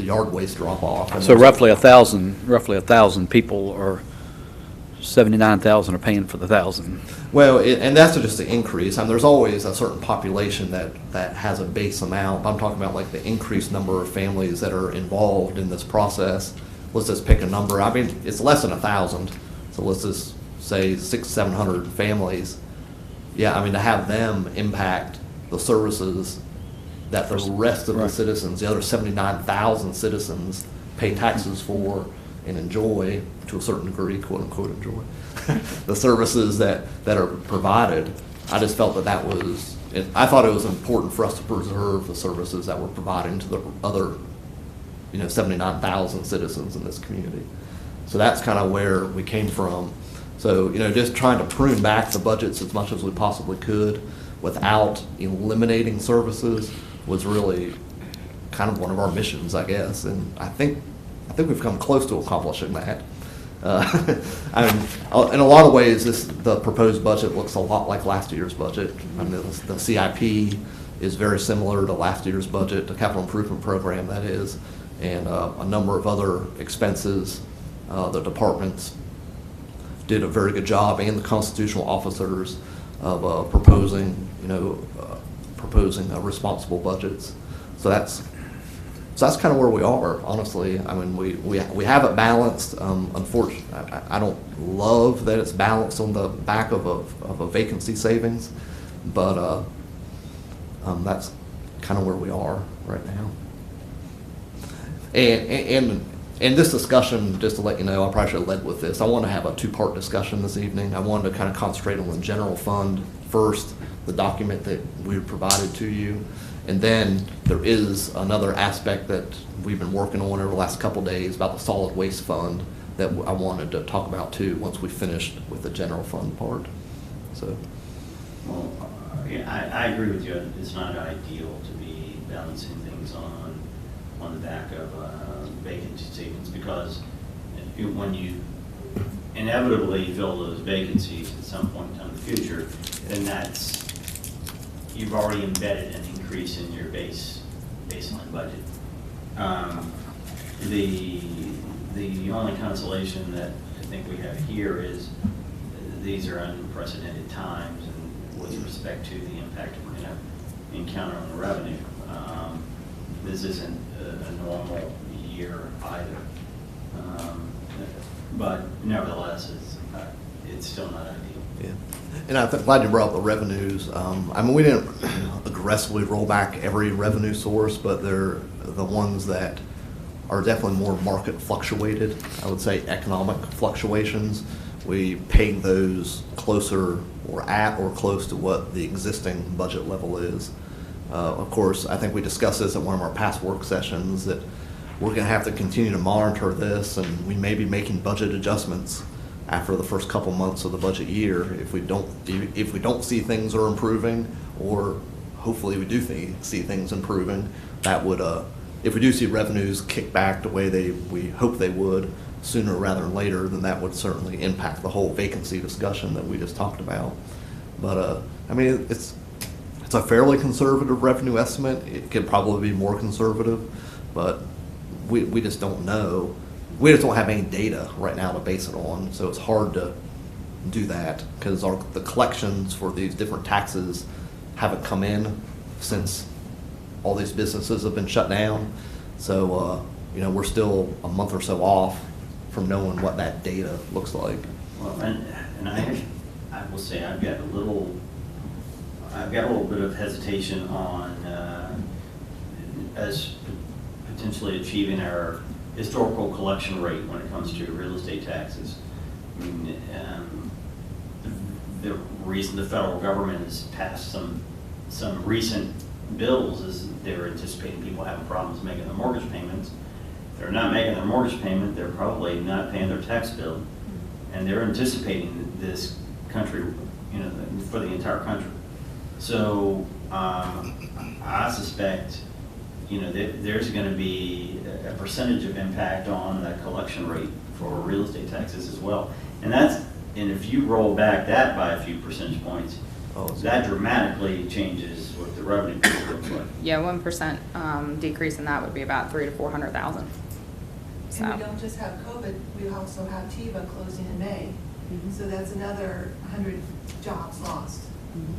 yard waste drop-off. So roughly 1,000 people, or 79,000 are paying for the 1,000. Well, and that's just the increase. I mean, there's always a certain population that has a base amount. I'm talking about like the increased number of families that are involved in this process. Let's just pick a number. I mean, it's less than 1,000. So let's just say 600-700 families. Yeah, I mean, to have them impact the services that the rest of the citizens, the other 79,000 citizens, pay taxes for and enjoy to a certain degree, quote unquote, enjoy the services that are provided. I just felt that was, I thought it was important for us to preserve the services that we're providing to the other, 79,000 citizens in this community. So that's kind of where we came from. So, just trying to prune back the budgets as much as we possibly could without eliminating services was really kind of one of our missions, I guess. And I think we've come close to accomplishing that. I mean, in a lot of ways, the proposed budget looks a lot like last year's budget. I mean, the CIP is very similar to last year's budget, the capital improvement program, that is, and a number of other expenses. The departments did a very good job, and the constitutional officers of proposing responsible budgets. So that's kind of where we are, honestly. I mean, we have it balanced. Unfortunately, I don't love that it's balanced on the back of a vacancy savings, but that's kind of where we are right now. And this discussion, just to let you know, I probably should have led with this. I want to have a two-part discussion this evening. I wanted to kind of concentrate on the general fund first, the document that we provided to you. And then there is another aspect that we've been working on over the last couple days about the solid waste fund that I wanted to talk about too once we finished with the general fund part. So. Well, yeah, I agree with you. It's not ideal to be balancing things on the back of vacancy savings, because when you inevitably fill those vacancies at some point in the future, then you've already embedded an increase in your baseline budget. The only consolation that I think we have here is these are unprecedented times, and with respect to the impact we're going to encounter on the revenue. This isn't a normal year either. But nevertheless, it's still not ideal. Yeah. And I'm glad you brought up the revenues. I mean, we didn't aggressively roll back every revenue source, but they're the ones that are definitely more market fluctuated. I would say economic fluctuations. We pegged those closer or at or close to what the existing budget level is. Of course, I think we discussed this at one of our past work sessions that we're going to have to continue to monitor this, and we may be making budget adjustments after the first couple months of the budget year if we don't see things are improving, or hopefully we do see things improving. That would, if we do see revenues kick back the way we hope they would sooner rather than later, then that would certainly impact the whole vacancy discussion that we just talked about. But I mean, it's a fairly conservative revenue estimate. It could probably be more conservative, but we just don't know. We just don't have any data right now to base it on, so it's hard to do that because the collections for these different taxes haven't come in since all these businesses have been shut down. So we're still a month or so off from knowing what that data looks like. Well, and I will say I've got a little bit of hesitation on as potentially achieving our historical collection rate when it comes to real estate taxes. I mean, the reason the federal government has passed some recent bills is they're anticipating people having problems making their mortgage payments. If they're not making their mortgage payment, they're probably not paying their tax bill, and they're anticipating this country, for the entire country. So I suspect, there's going to be a percentage of impact on the collection rate for real estate taxes as well. And if you roll back that by a few percentage points, that dramatically changes what the revenue looks like. Yeah, 1% decrease in that would be about $300,000 to $400,000. So. And we don't just have COVID, we also have TIVA closing in May. Mm-hmm. So that's another 100 jobs lost. Mm-hmm.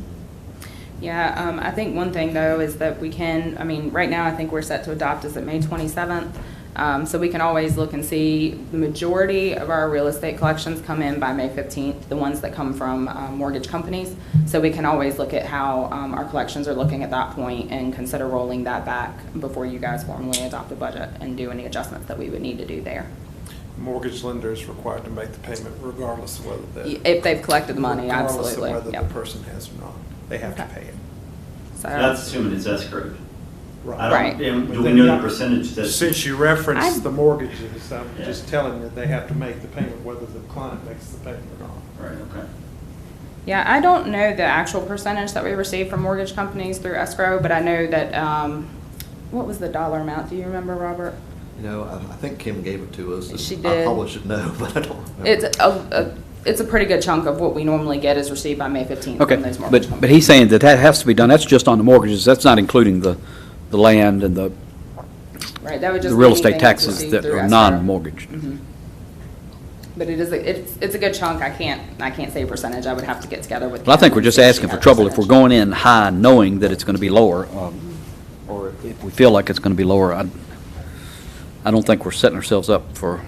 Yeah, I think one thing though is that right now I think we're set to adopt is at May 27th. So we can always look and see the majority of our real estate collections come in by May 15th, the ones that come from mortgage companies. So we can always look at how our collections are looking at that point and consider rolling that back before you guys formally adopt the budget and do any adjustments that we would need to do there. Mortgage lender is required to make the payment regardless of whether if they've collected the money, regardless absolutely. of whether Yep. the person has or not. They have to pay it. So That's assuming it's escrowed. Right. Do we know the percentage that? Since you referenced the mortgages, I'm just telling you that they have to make the payment whether the client makes the payment or not. Right, okay. yeah, I don't know the actual percentage that we receive from mortgage companies through escrow, but I know that what was the dollar amount? Do you remember, Robert? You know, I think Kim gave it to us. and She I did. probably should know, but I don't remember. It's a pretty good chunk of what we normally get is received by May 15th. Okay, from those mortgage but companies. he's saying that has to be done, that's just on the mortgages, that's not including the land and the Right, that would just the be real estate anything that's taxes received that through are escrow. non-mortgaged. Mhm. But it's a good chunk. I can't say a percentage. I would have to get together with. Well, I think Kim we're and just see if she asking for had a trouble if we're percentage. going in high knowing that it's going to be lower, or if we feel like it's going to be lower. I don't think we're setting ourselves up for,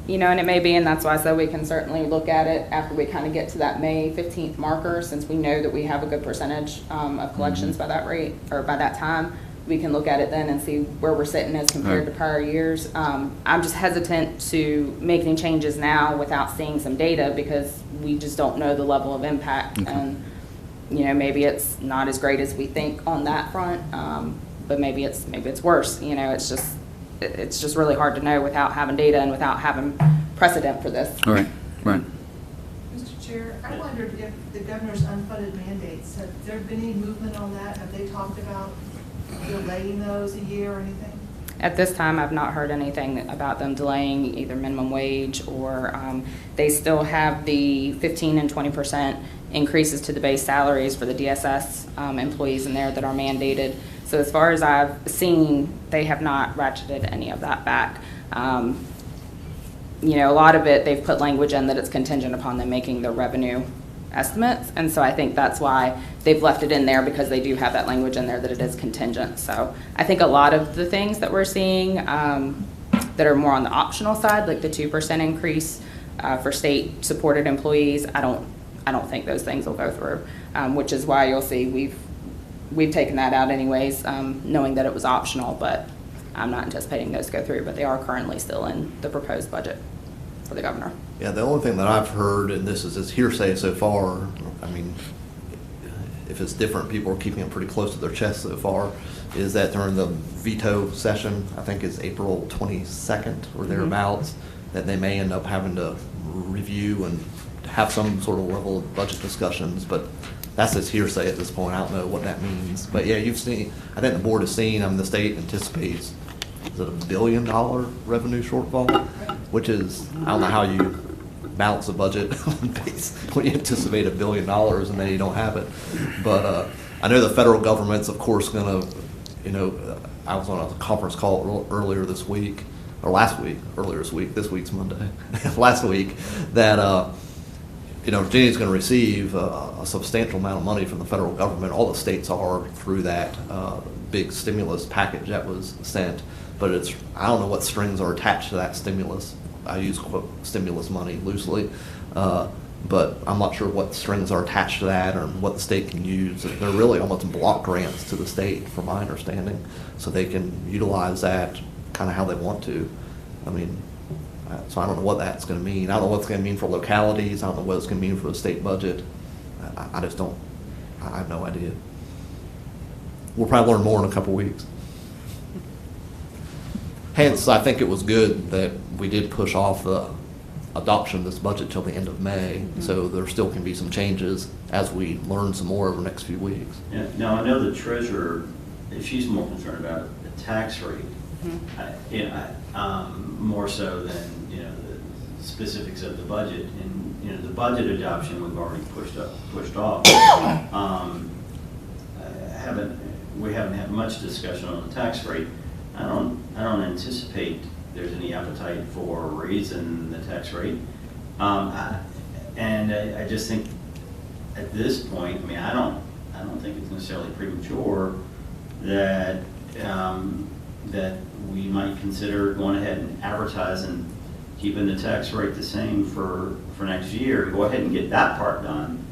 You know, and it may be, and that's why I said we can certainly look at it after we kind of get to that May 15th marker, since we know that we have a good percentage of collections by that rate, or by that time. We can look at it then and see where we're sitting as compared to Right. prior years. I'm just hesitant to make any changes now without seeing some data, because we just don't know the level of impact. Okay. And, you know, maybe it's not as great as we think on that front, but maybe it's worse. You know, it's just really hard to know without having data and without having precedent for this. all right, right. Mr. Chair, I wondered if the governor's unfunded mandates, have there been any movement on that? Have they talked about delaying those a year or anything? At this time, I've not heard anything about them delaying either minimum wage or they still have the 15 and 20% increases to the base salaries for the DSS employees in there that are mandated. So as far as I've seen, they have not ratcheted any of that back. You know, a lot of it, they've put language in that it's contingent upon them making their revenue estimates. And so I think that's why they've left it in there, because they do have that language in there that it is contingent. So I think a lot of the things that we're seeing that are more on the optional side, like the 2% increase for state-supported employees, I don't think those things will go through, which is why you'll see we've taken that out anyways, knowing that it was optional, but I'm not anticipating those to go through, but they are currently still in the proposed budget for the governor. Yeah, the only thing that I've heard, and this is hearsay so far, I mean, if it's different, people are keeping it pretty close to their chest so far, is that during the veto session, I think it's April 22nd or thereabouts, that they may end up having to review and have some sort of level of budget discussions, but that's just hearsay at this point. I don't know what that means. But yeah, you've seen, I think the board has seen, the state anticipates, is it $1 billion revenue shortfall? Which is, I don't know how you balance a budget when you anticipate $1 billion and then you don't have it. But I know the federal government's, of course, going to, you know, I was on a conference call earlier this week, or earlier this week, this week's Monday, last week, that, you know, Virginia's going to receive a substantial amount of money from the federal government. All the states are through that big stimulus package that was sent. But I don't know what strings are attached to that stimulus. I use quote stimulus money loosely. But I'm not sure what strings are attached to that or what the state can use. They're really almost block grants to the state, from my understanding. So they can utilize that kind of how they want to. I mean, so I don't know what that's going to mean. I don't know what it's going to mean for localities. I don't know what it's going to mean for the state budget. I just don't, I have no idea. We'll probably learn more in a couple weeks. Hence, I think it was good that we did push off the adoption of this budget till the end of May. So there still can be some changes as we learn some more over the next few weeks. Yeah, now, I know the treasurer, if she's more concerned about the tax rate, you know, more so than, you know, the specifics of the budget. And, you know, the budget adoption we've already pushed off. We haven't had much discussion on the tax rate. I don't anticipate there's any appetite for raising the tax rate. And I just think at this point, I mean, I don't think it's necessarily premature that that we might consider going ahead and advertising, keeping the tax rate the same for next year. Go ahead and get that part done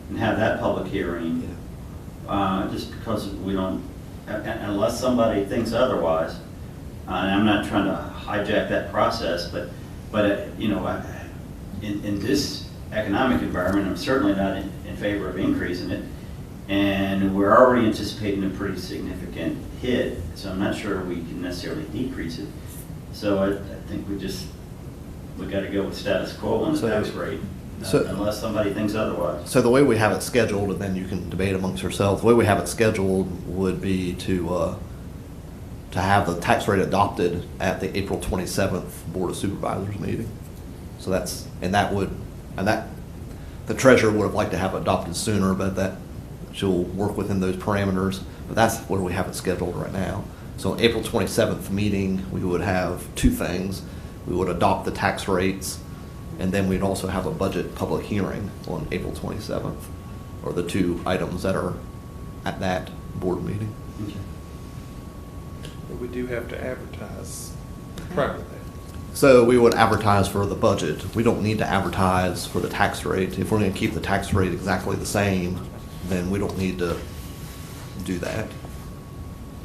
and have that public hearing. Just because we don't, unless somebody thinks otherwise, and I'm not trying to hijack that process, but you know, in this economic environment, I'm certainly not in favor of increasing it, and we're already anticipating a pretty significant hit, so I'm not sure we can necessarily decrease it. So I think we got to go with status quo on the tax rate. Unless somebody thinks otherwise. So the way we have it scheduled, and then you can debate amongst yourselves, the way we have it scheduled would be to to have the tax rate adopted at the April 27th Board of Supervisors meeting. So that's, and that, the treasurer would have liked to have it adopted sooner, but that, she'll work within those parameters, but that's where we have it scheduled right now. So April 27th meeting, we would have two things. We would adopt the tax rates, and then we'd also have a budget public hearing on April 27th, or the two items that are at that board meeting. But we do have to advertise prior to that. So we would advertise for the budget. We don't need to advertise for the tax rate. If we're going to keep the tax rate exactly the same, then we don't need to do that.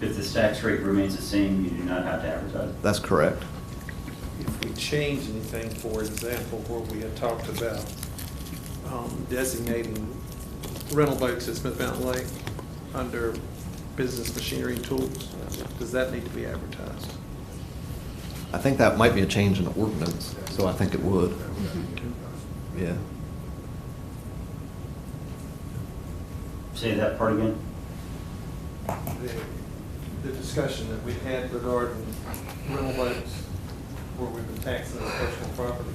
If the tax rate remains the same, you do not have to advertise. That's correct. If we change anything, for example, where we had talked about designating rental boats at Smith Mountain Lake under business machinery and tools, does that need to be advertised? I think that might be a change in the ordinance, so I think it would. Yeah. Say that part again. The discussion that we had regarding rental boats, where we've been taxing the personal property,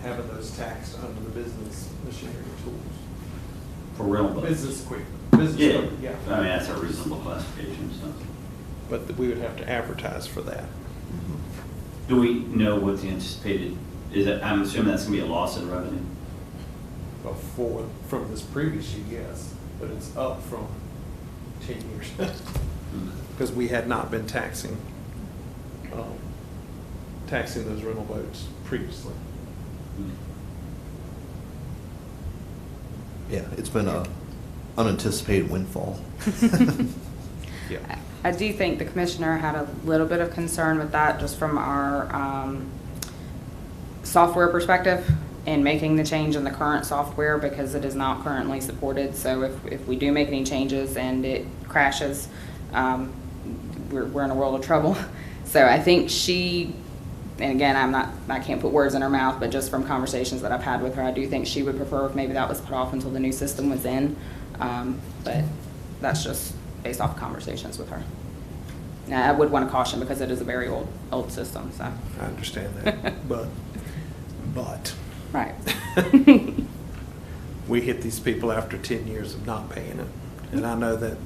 having those taxed under the business machinery and tools. For rental boats. Business equipment. Business Yeah, equipment, yeah. I mean, that's a reasonable classification, so. But we would have to advertise for that. Do we know what the anticipated, is it, I'm assuming that's gonna be a loss in revenue? From this previous year, yes, but it's up from 10 years. Because we had not been taxing those rental boats previously. Yeah, it's been a unanticipated windfall. Yeah. I do think the commissioner had a little bit of concern with that, just from our software perspective, in making the change in the current software, because it is not currently supported. So if we do make any changes and it crashes, we're in a world of trouble. So I think she, and again, I can't put words in her mouth, but just from conversations that I've had with her, I do think she would prefer if maybe that was put off until the new system was in. But that's just based off conversations with her. Now, I would want to caution, because it is a very old system, so. I understand that, but. Right. We hit these people after 10 years of not paying it, and I know that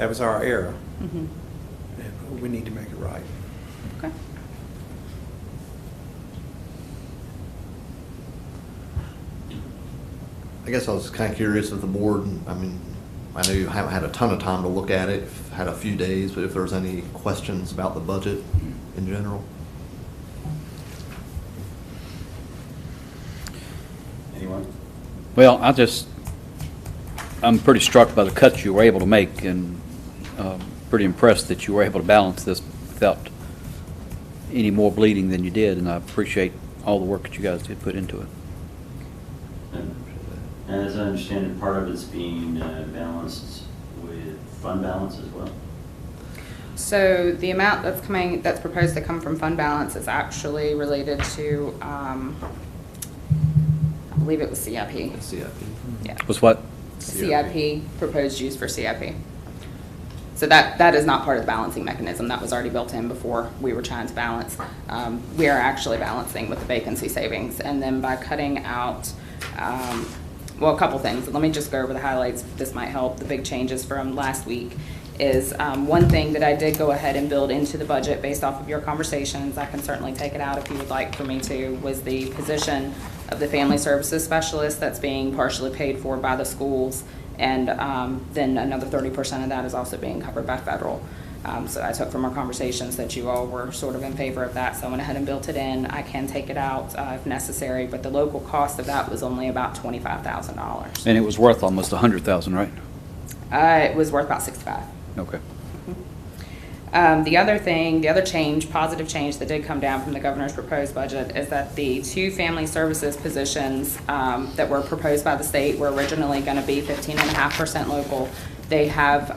was our error, Mm-hmm. and we need to make it right. Okay. I guess I was kind of curious if the board, I mean, I know you haven't had a ton of time to look at it, had a few days, but if there's any questions about the budget in general? Anyone? Well, I'm pretty struck by the cuts you were able to make, and pretty impressed that you were able to balance this without any more bleeding than you did, and I appreciate all the work that you guys did put into it. And as I understand it, part of it's being balanced with fund balance as well. So the amount that's proposed to come from fund balance is actually related to, I believe it was CIP. CIP. Yeah. Was what? CIP, proposed use for CIP. So that is not part of the balancing mechanism. That was already built in before we were trying to balance. We are actually balancing with the vacancy savings, and then by cutting out, well, a couple things. Let me just go over the highlights. This might help. The big changes from last week is one thing that I did go ahead and build into the budget based off of your conversations. I can certainly take it out if you would like for me to, was the position of the family services specialist that's being partially paid for by the schools, and then another 30% of that is also being covered by federal. So I took from our conversations that you all were sort of in favor of that, so I went ahead and built it in. I can take it out if necessary, but the local cost of that was only about $25,000. And it was worth almost $100,000, right? It was worth about $65,000. Okay. The other change, positive change that did come down from the governor's proposed budget is that the two family services positions that were proposed by the state were originally going to be 15.5% local. They have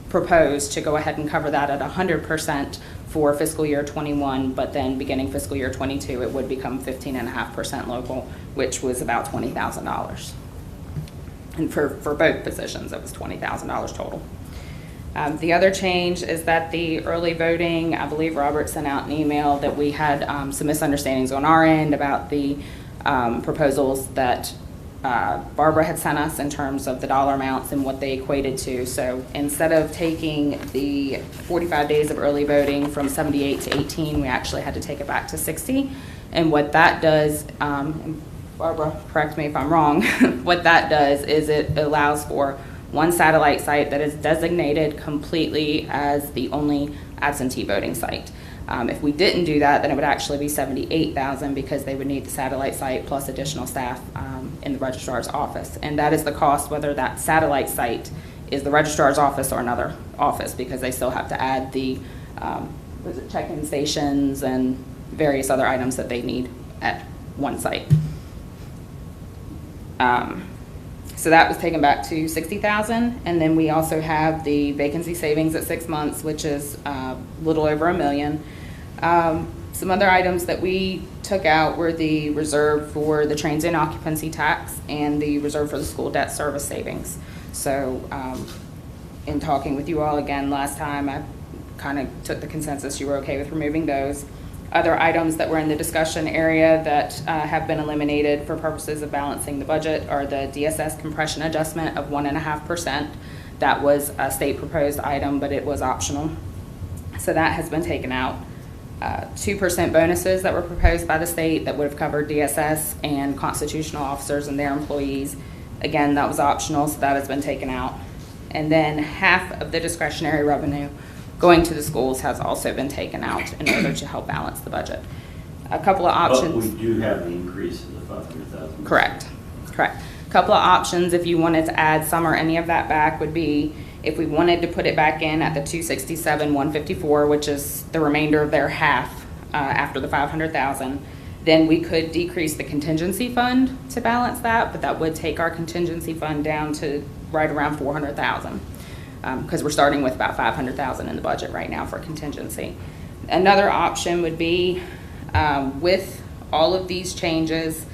proposed to go ahead and cover that at 100% for fiscal year 21, but then beginning fiscal year 22, it would become 15.5% local, which was about $20,000. And for both positions, it was $20,000 total. The other change is that the early voting, I believe Robert sent out an email that we had some misunderstandings on our end about the proposals that Barbara had sent us in terms of the dollar amounts and what they equated to. So instead of taking the 45 days of early voting from 78 to 18, we actually had to take it back to 60. And what that does, and Barbara, correct me if I'm wrong, what that does is it allows for one satellite site that is designated completely as the only absentee voting site. If we didn't do that, then it would actually be $78,000 because they would need the satellite site plus additional staff in the registrar's office. And that is the cost, whether that satellite site is the registrar's office or another office, because they still have to add the check-in stations and various other items that they need at one site. So that was taken back to $60,000, and then we also have the vacancy savings at 6 months, which is a little over $1 million. Some other items that we took out were the reserve for the transient occupancy tax and the reserve for the school debt service savings. So in talking with you all again last time, I kind of took the consensus you were okay with removing those. Other items that were in the discussion area that have been eliminated for purposes of balancing the budget are the DSS compression adjustment of 1.5%. That was a state proposed item, but it was optional. So that has been taken out. 2% bonuses that were proposed by the state that would have covered DSS and constitutional officers and their employees. Again, that was optional, so that has been taken out. And then half of the discretionary revenue going to the schools has also been taken out in order to help balance the budget. A couple of options. But we do have the increase of the 500,000. Correct. A couple of options if you wanted to add some or any of that back would be if we wanted to put it back in at the 267,154, which is the remainder of their half after the 500,000, then we could decrease the contingency fund to balance that, but that would take our contingency fund down to right around 400,000. Because we're starting with about 500,000 in the budget right now for contingency. Another option would be with all of these changes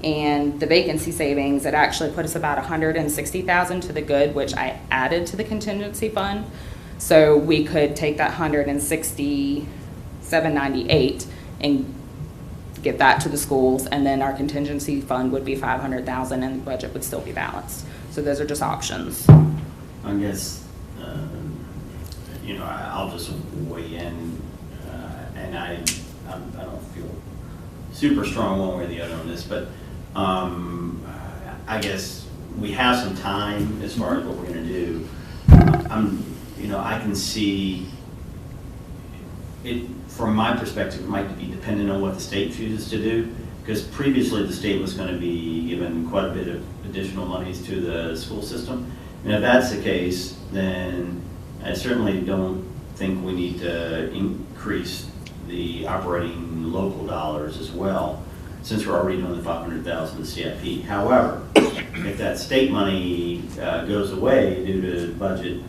and the vacancy savings, it actually put us about 160,000 to the good, which I added to the contingency fund. So we could take that 167.98 and give that to the schools, and then our contingency fund would be 500,000 and the budget would still be balanced. So those are just options. I guess, I'll just weigh in, and I don't feel super strong one way or the other on this, but I guess we have some time as far as what we're going to do. I can see it from my perspective. It might be dependent on what the state chooses to do, because previously the state was going to be given quite a bit of additional monies to the school system. And if that's the case, then I certainly don't think we need to increase the operating local dollars as well, since we're already doing the 500,000 to CIP. However, if that state money goes away due to budget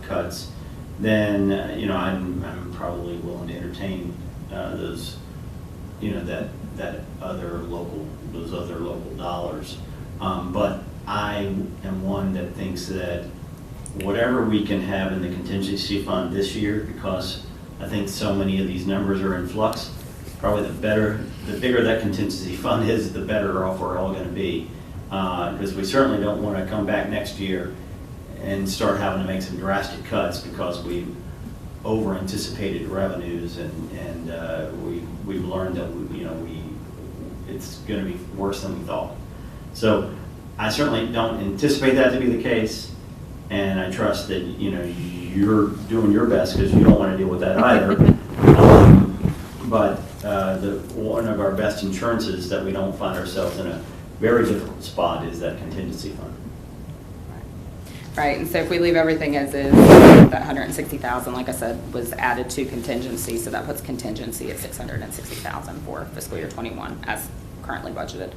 cuts, then I'm probably willing to entertain those other local dollars. But I am one that thinks that whatever we can have in the contingency fund this year, because I think so many of these numbers are in flux, probably the bigger that contingency fund is, the better off we're all going to be. Because we certainly don't want to come back next year and start having to make some drastic cuts because we've over anticipated revenues and we've learned that it's going to be worse than we thought. So I certainly don't anticipate that to be the case, and I trust that you're doing your best because you don't want to deal with that either. But one of our best insurances that we don't find ourselves in a very difficult spot is that contingency fund. Right, and so if we leave everything as is, that 160,000, like I said, was added to contingency, so that puts contingency at 660,000 for fiscal year 21 as currently budgeted.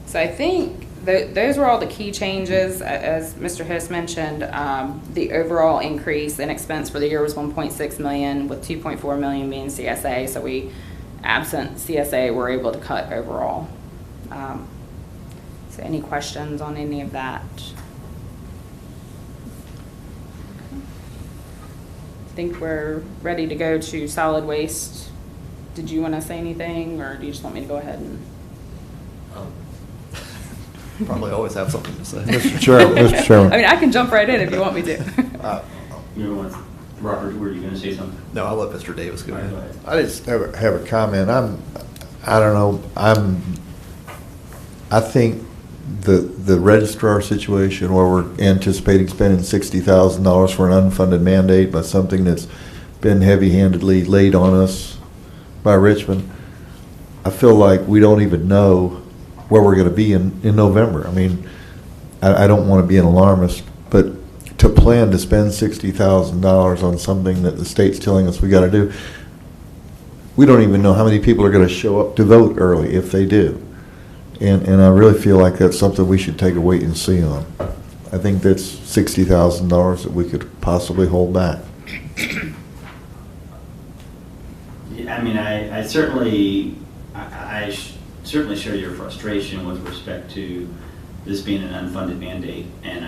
So I think those were all the key changes. As Mr. Hiss mentioned, the overall increase in expense for the year was 1.6 million, with 2.4 million being CSA. So we, absent CSA, were able to cut overall. So any questions on any of that? think we're ready to go to solid waste. Did you want to say anything, or do you just want me to go ahead and? Probably always have something to say. Mr. Chairman. I mean, I can jump right in if you want me to. Robert, were you going to say something? No, I'll let Mr. Davis go All right, ahead. go ahead. I just have a comment. I don't know, I think the registrar situation where we're anticipating spending $60,000 for an unfunded mandate by something that's been heavy-handedly laid on us by Richmond, I feel like we don't even know where we're going to be in November. I mean, I don't want to be an alarmist, but to plan to spend $60,000 on something that the state's telling us we got to do, we don't even know how many people are going to show up to vote early if they do. And I really feel like that's something we should take a wait and see on. I think that's $60,000 that we could possibly hold back. Yeah, I mean, I certainly, certainly share your frustration with respect to this being an unfunded mandate, and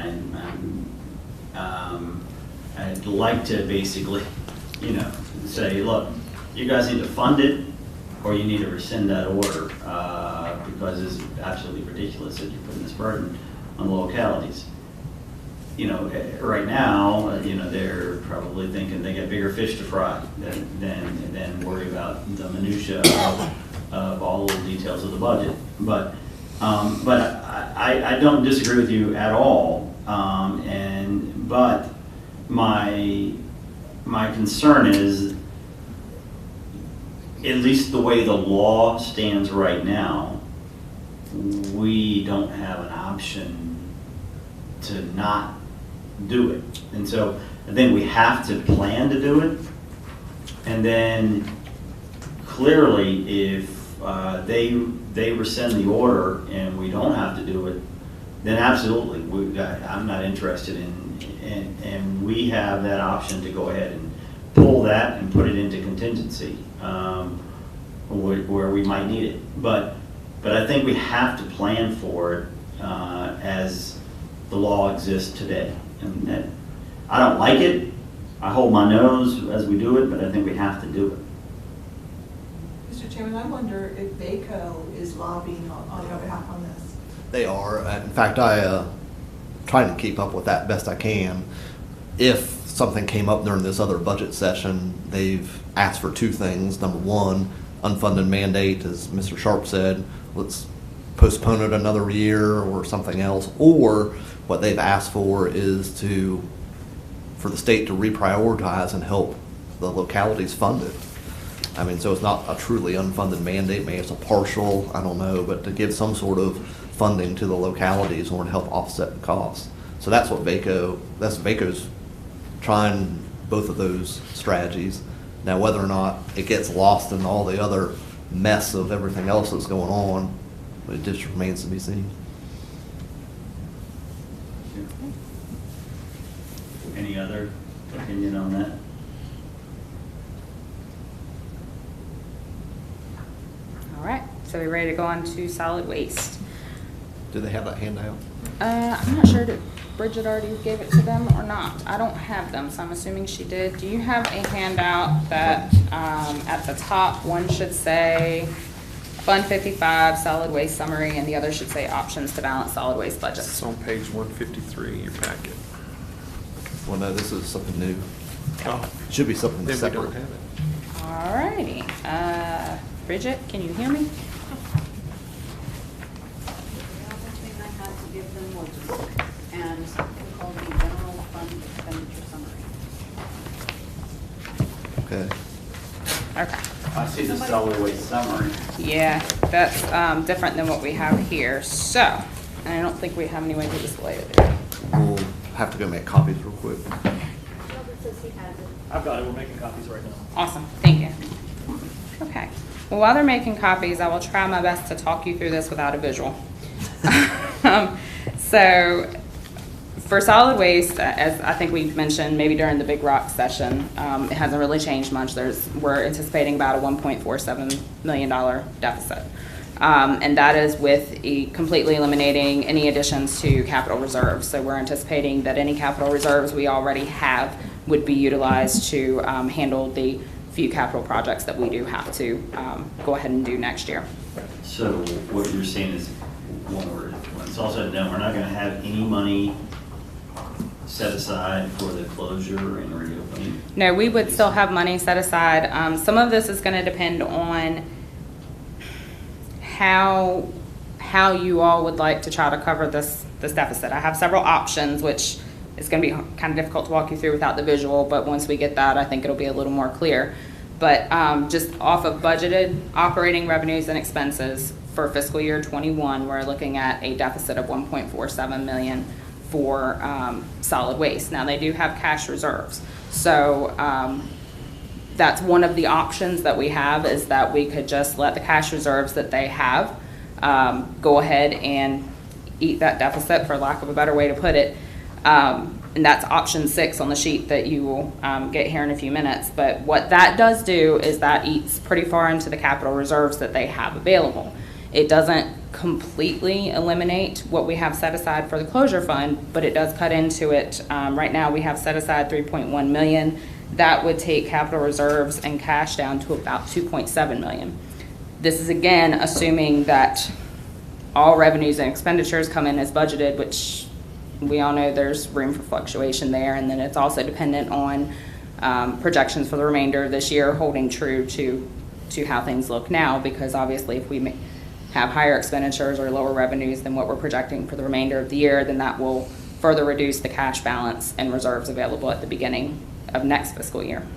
I'd like to basically, say, look, you guys need to fund it, or you need to rescind that order, because it's absolutely ridiculous that you're putting this burden on the localities. Right now, they're probably thinking they got bigger fish to fry than worry about the minutia of all the details of the budget. But I don't disagree with you at all. But my concern is, at least the way the law stands right now, we don't have an option to not do it. And so I think we have to plan to do it. And then clearly, if they rescind the order and we don't have to do it, then absolutely, I'm not interested and we have that option to go ahead and pull that and put it into contingency where we might need it. But I think we have to plan for it as the law exists today. And that, I don't like it. I hold my nose as we do it, but I think we have to do it. Mr. Chairman, I wonder if VACO is lobbying on your behalf on this. They are. In fact, I try to keep up with that best I can. If something came up during this other budget session, they've asked for two things. Number one, unfunded mandate, as Mr. Sharp said, let's postpone it another year or something else. Or what they've asked for is for the state to reprioritize and help the localities fund it. I mean, so it's not a truly unfunded mandate, maybe it's a partial, I don't know, but to give some sort of funding to the localities or to help offset the costs. So that's what VACO's trying both of those strategies. Now, whether or not it gets lost in all the other mess of everything else that's going on, it just remains to be seen. Any other opinion on that? All right, so we're ready to go on to solid waste. Do they have that handout? I'm not sure if Bridget already gave it to them or not. I don't have them, so I'm assuming she did. Do you have a handout that at the top, one should say Fund 55, solid waste summary, and the other should say options to balance solid waste budget? It's on page 153 in your packet. Well, no, this is something new. Oh, Should be something then we separate. don't have it. All righty. Bridget, can you hear me? The other thing I had to give them was a book and something called the General Fund Expenditure Summary. Okay. Okay. I see the solid waste summary. Yeah, that's different than what we have here. So, and I don't think we have any way to display it there. We'll have to go make copies real quick. Robert says he has it. I've got it, we're making copies right now. Awesome, thank you. Okay, well, while they're making copies, I will try my best to talk you through this without a visual. So, for solid waste, as I think we mentioned maybe during the Big Rock session, it hasn't really changed much. We're anticipating about a $1.47 million deficit. And that is with completely eliminating any additions to capital reserves. So we're anticipating that any capital reserves we already have would be utilized to handle the few capital projects that we do have to go ahead and do next year. So what you're saying is, when it's all said and done, we're not going to have any money set aside for the closure and reopening? No, we would still have money set aside. Some of this is going to depend on how you all would like to try to cover this deficit. I have several options, which is going to be kind of difficult to walk you through without the visual, but once we get that, I think it'll be a little more clear. But just off of budgeted operating revenues and expenses for fiscal year 21, we're looking at a deficit of $1.47 million for solid waste. Now, they do have cash reserves. So that's one of the options that we have, is that we could just let the cash reserves that they have go ahead and eat that deficit, for lack of a better way to put it. And that's option 6 on the sheet that you will get here in a few minutes. But what that does do is that eats pretty far into the capital reserves that they have available. It doesn't completely eliminate what we have set aside for the closure fund, but it does cut into it. Right now we have set aside $3.1 million. That would take capital reserves and cash down to about $2.7 million. This is again assuming that all revenues and expenditures come in as budgeted, which we all know there's room for fluctuation there, and then it's also dependent on projections for the remainder of this year holding true to how things look now, because obviously if we have higher expenditures or lower revenues than what we're projecting for the remainder of the year, then that will further reduce the cash balance and reserves available at the beginning of next fiscal year.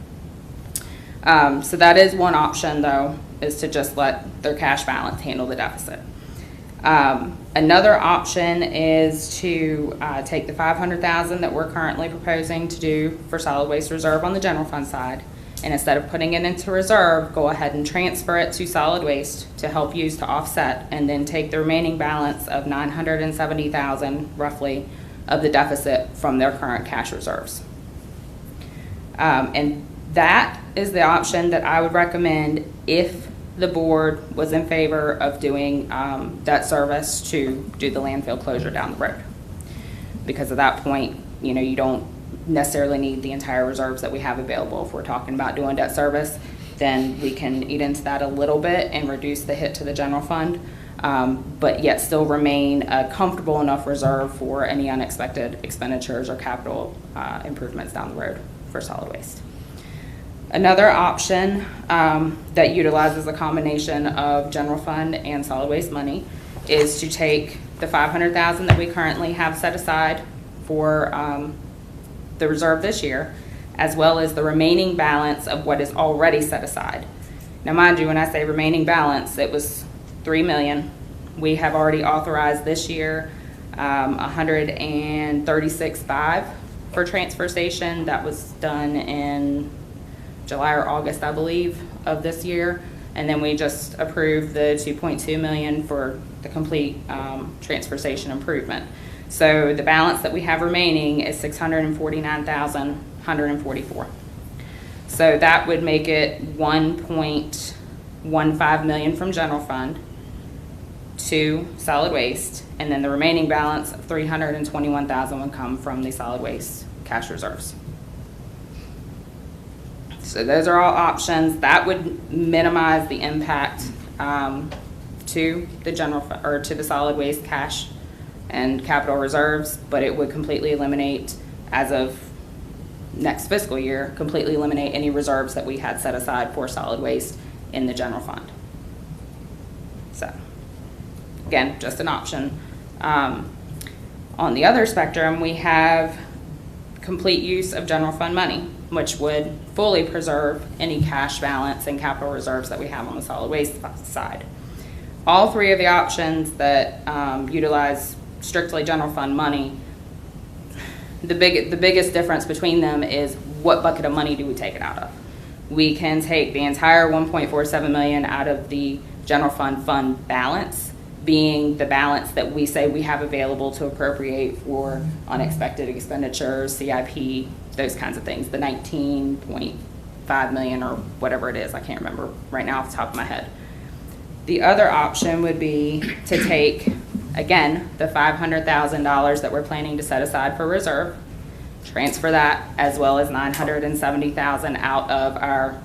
So that is one option, though, is to just let their cash balance handle the deficit. Another option is to take the $500,000 that we're currently proposing to do for solid waste reserve on the general fund side, and instead of putting it into reserve, go ahead and transfer it to solid waste to help use to offset, and then take the remaining balance of $970,000 roughly of the deficit from their current cash reserves. And that is the option that I would recommend if the board was in favor of doing debt service to do the landfill closure down the road. Because at that point, you know, you don't necessarily need the entire reserves that we have available. If we're talking about doing debt service, then we can eat into that a little bit and reduce the hit to the general fund, but yet still remain a comfortable enough reserve for any unexpected expenditures or capital improvements down the road for solid waste. Another option that utilizes a combination of general fund and solid waste money is to take the $500,000 that we currently have set aside for the reserve this year, as well as the remaining balance of what is already set aside. Now, mind you, when I say remaining balance, it was $3 million. We have already authorized this year $136,500 for transfer station. That was done in July or August, I believe, of this year. And then we just approved the $2.2 million for the complete transfer station improvement. So the balance that we have remaining is $649,144. So that would make it $1.15 million from general fund to solid waste, and then the remaining balance of $321,000 would come from the solid waste cash reserves. So those are all options that would minimize the impact to the general or to the solid waste cash and capital reserves, but it would completely eliminate, as of next fiscal year, completely eliminate any reserves that we had set aside for solid waste in the general fund. So again, just an option. On the other spectrum, we have complete use of general fund money, which would fully preserve any cash balance and capital reserves that we have on the solid waste side. All three of the options that utilize strictly general fund money, the biggest difference between them is what bucket of money do we take it out of. We can take the entire $1.47 million out of the general fund balance, being the balance that we say we have available to appropriate for unexpected expenditures, CIP, those kinds of things, the $19.5 million or whatever it is, I can't remember right now off the top of my head. The other option would be to take, again, the $500,000 that we're planning to set aside for reserve, transfer that as well as 970,000 out of our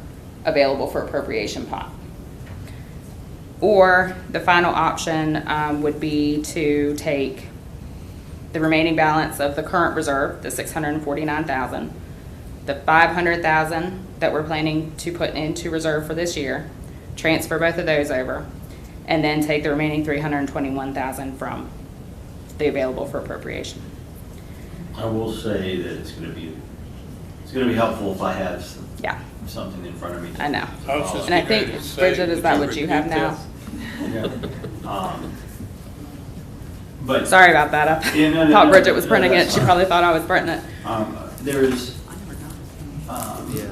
available for appropriation pot. Or the final option would be to take the remaining balance of the current reserve, the 649,000, the 500,000 that we're planning to put into reserve for this year, transfer both of those over, and then take the remaining 321,000 from the available for appropriation. I will say that it's gonna be helpful if I have Yeah, something in front of me. I know. I was just And I getting think, ready to say, Bridget, is would that you what you have repeat now? this? But Sorry about that. I Yeah, no, no, thought no, Bridget was no, printing it. that's She fine. probably thought I was printing it. there's, Yeah.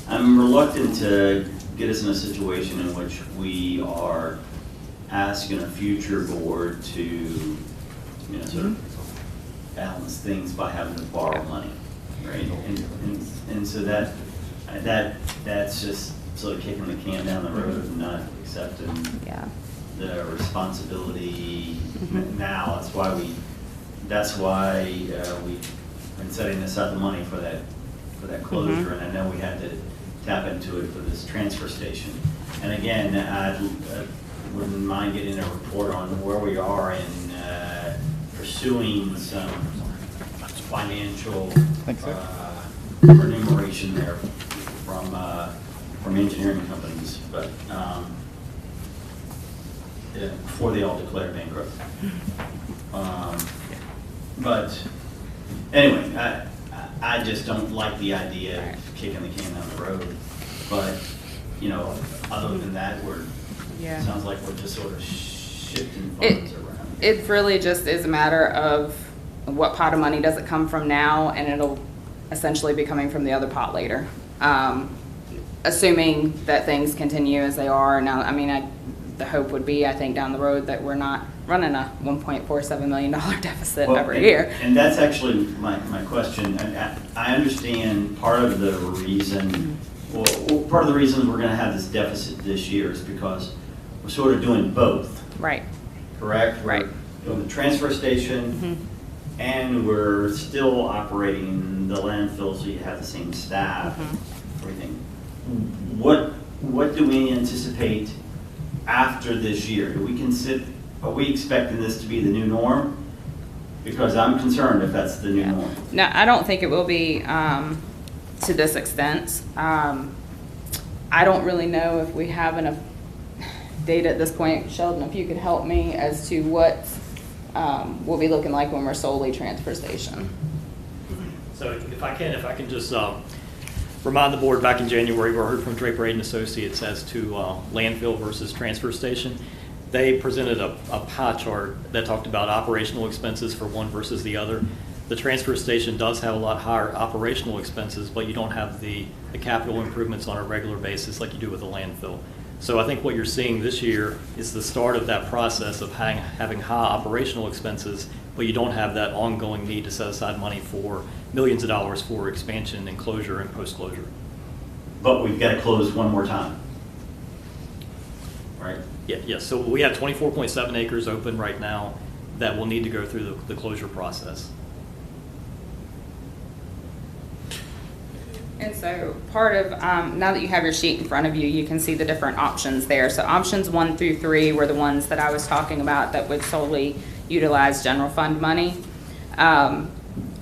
I'm reluctant to get us in a situation in which we are asking a future board to, you know, sort of balance things by having to borrow money, right? And so that's just sort of kicking the can down the road and not accepting Yeah. the responsibility now. That's why we've been setting aside the money for that closure, and I know we had to tap into it for this transfer station. And again, I wouldn't mind getting a report on where we are in pursuing some financial remuneration there from engineering companies, but before they all declare bankrupt. But anyway, I just don't like the idea of kicking the can down the road. But, you know, other than that, Yeah. it sounds like we're just sort of shifting funds around. It really just is a matter of what pot of money does it come from now, and it'll essentially be coming from the other pot later. Assuming that things continue as they are now. I mean, the hope would be, I think, down the road that we're not running a $1.47 million deficit Well, every year. And that's actually my question. I understand part of the reason, part of the reason we're going to have this deficit this year is because we're sort of doing both. Right. Correct? Right. We're doing the transfer station, and we're still operating the landfill, so you have the same staff, everything. What do we anticipate after this year? Are we expecting this to be the new norm? Because I'm concerned if that's the new norm. No, I don't think it will be to this extent. I don't really know if we have enough data at this point. Sheldon, if you could help me as to what we'll be looking like when we're solely transfer station. So if I can just remind the board, back in January, we heard from Draper Aid and Associates as to landfill versus transfer station. They presented a pie chart that talked about operational expenses for one versus the other. The transfer station does have a lot higher operational expenses, but you don't have the capital improvements on a regular basis like you do with the landfill. So I think what you're seeing this year is the start of that process of having high operational expenses, but you don't have that ongoing need to set aside money for millions of dollars for expansion and closure and post-closure. But we've got to close one more time, right? Yes, so we have 24.7 acres open right now that will need to go through the closure process. And so part of, now that you have your sheet in front of you, you can see the different options there. So options 1 through 3 were the ones that I was talking about that would solely utilize general fund money.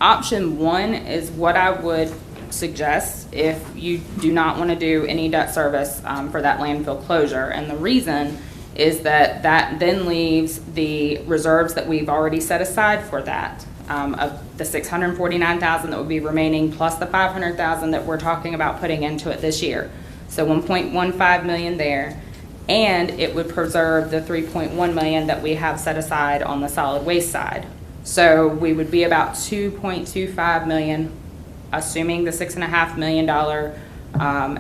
Option 1 is what I would suggest if you do not want to do any debt service for that landfill closure. And the reason is that then leaves the reserves that we've already set aside for that. Of the 649,000 that would be remaining, plus the 500,000 that we're talking about putting into it this year. So 1.15 million there, and it would preserve the 3.1 million that we have set aside on the solid waste side. So we would be about 2.25 million, assuming the $6.5 million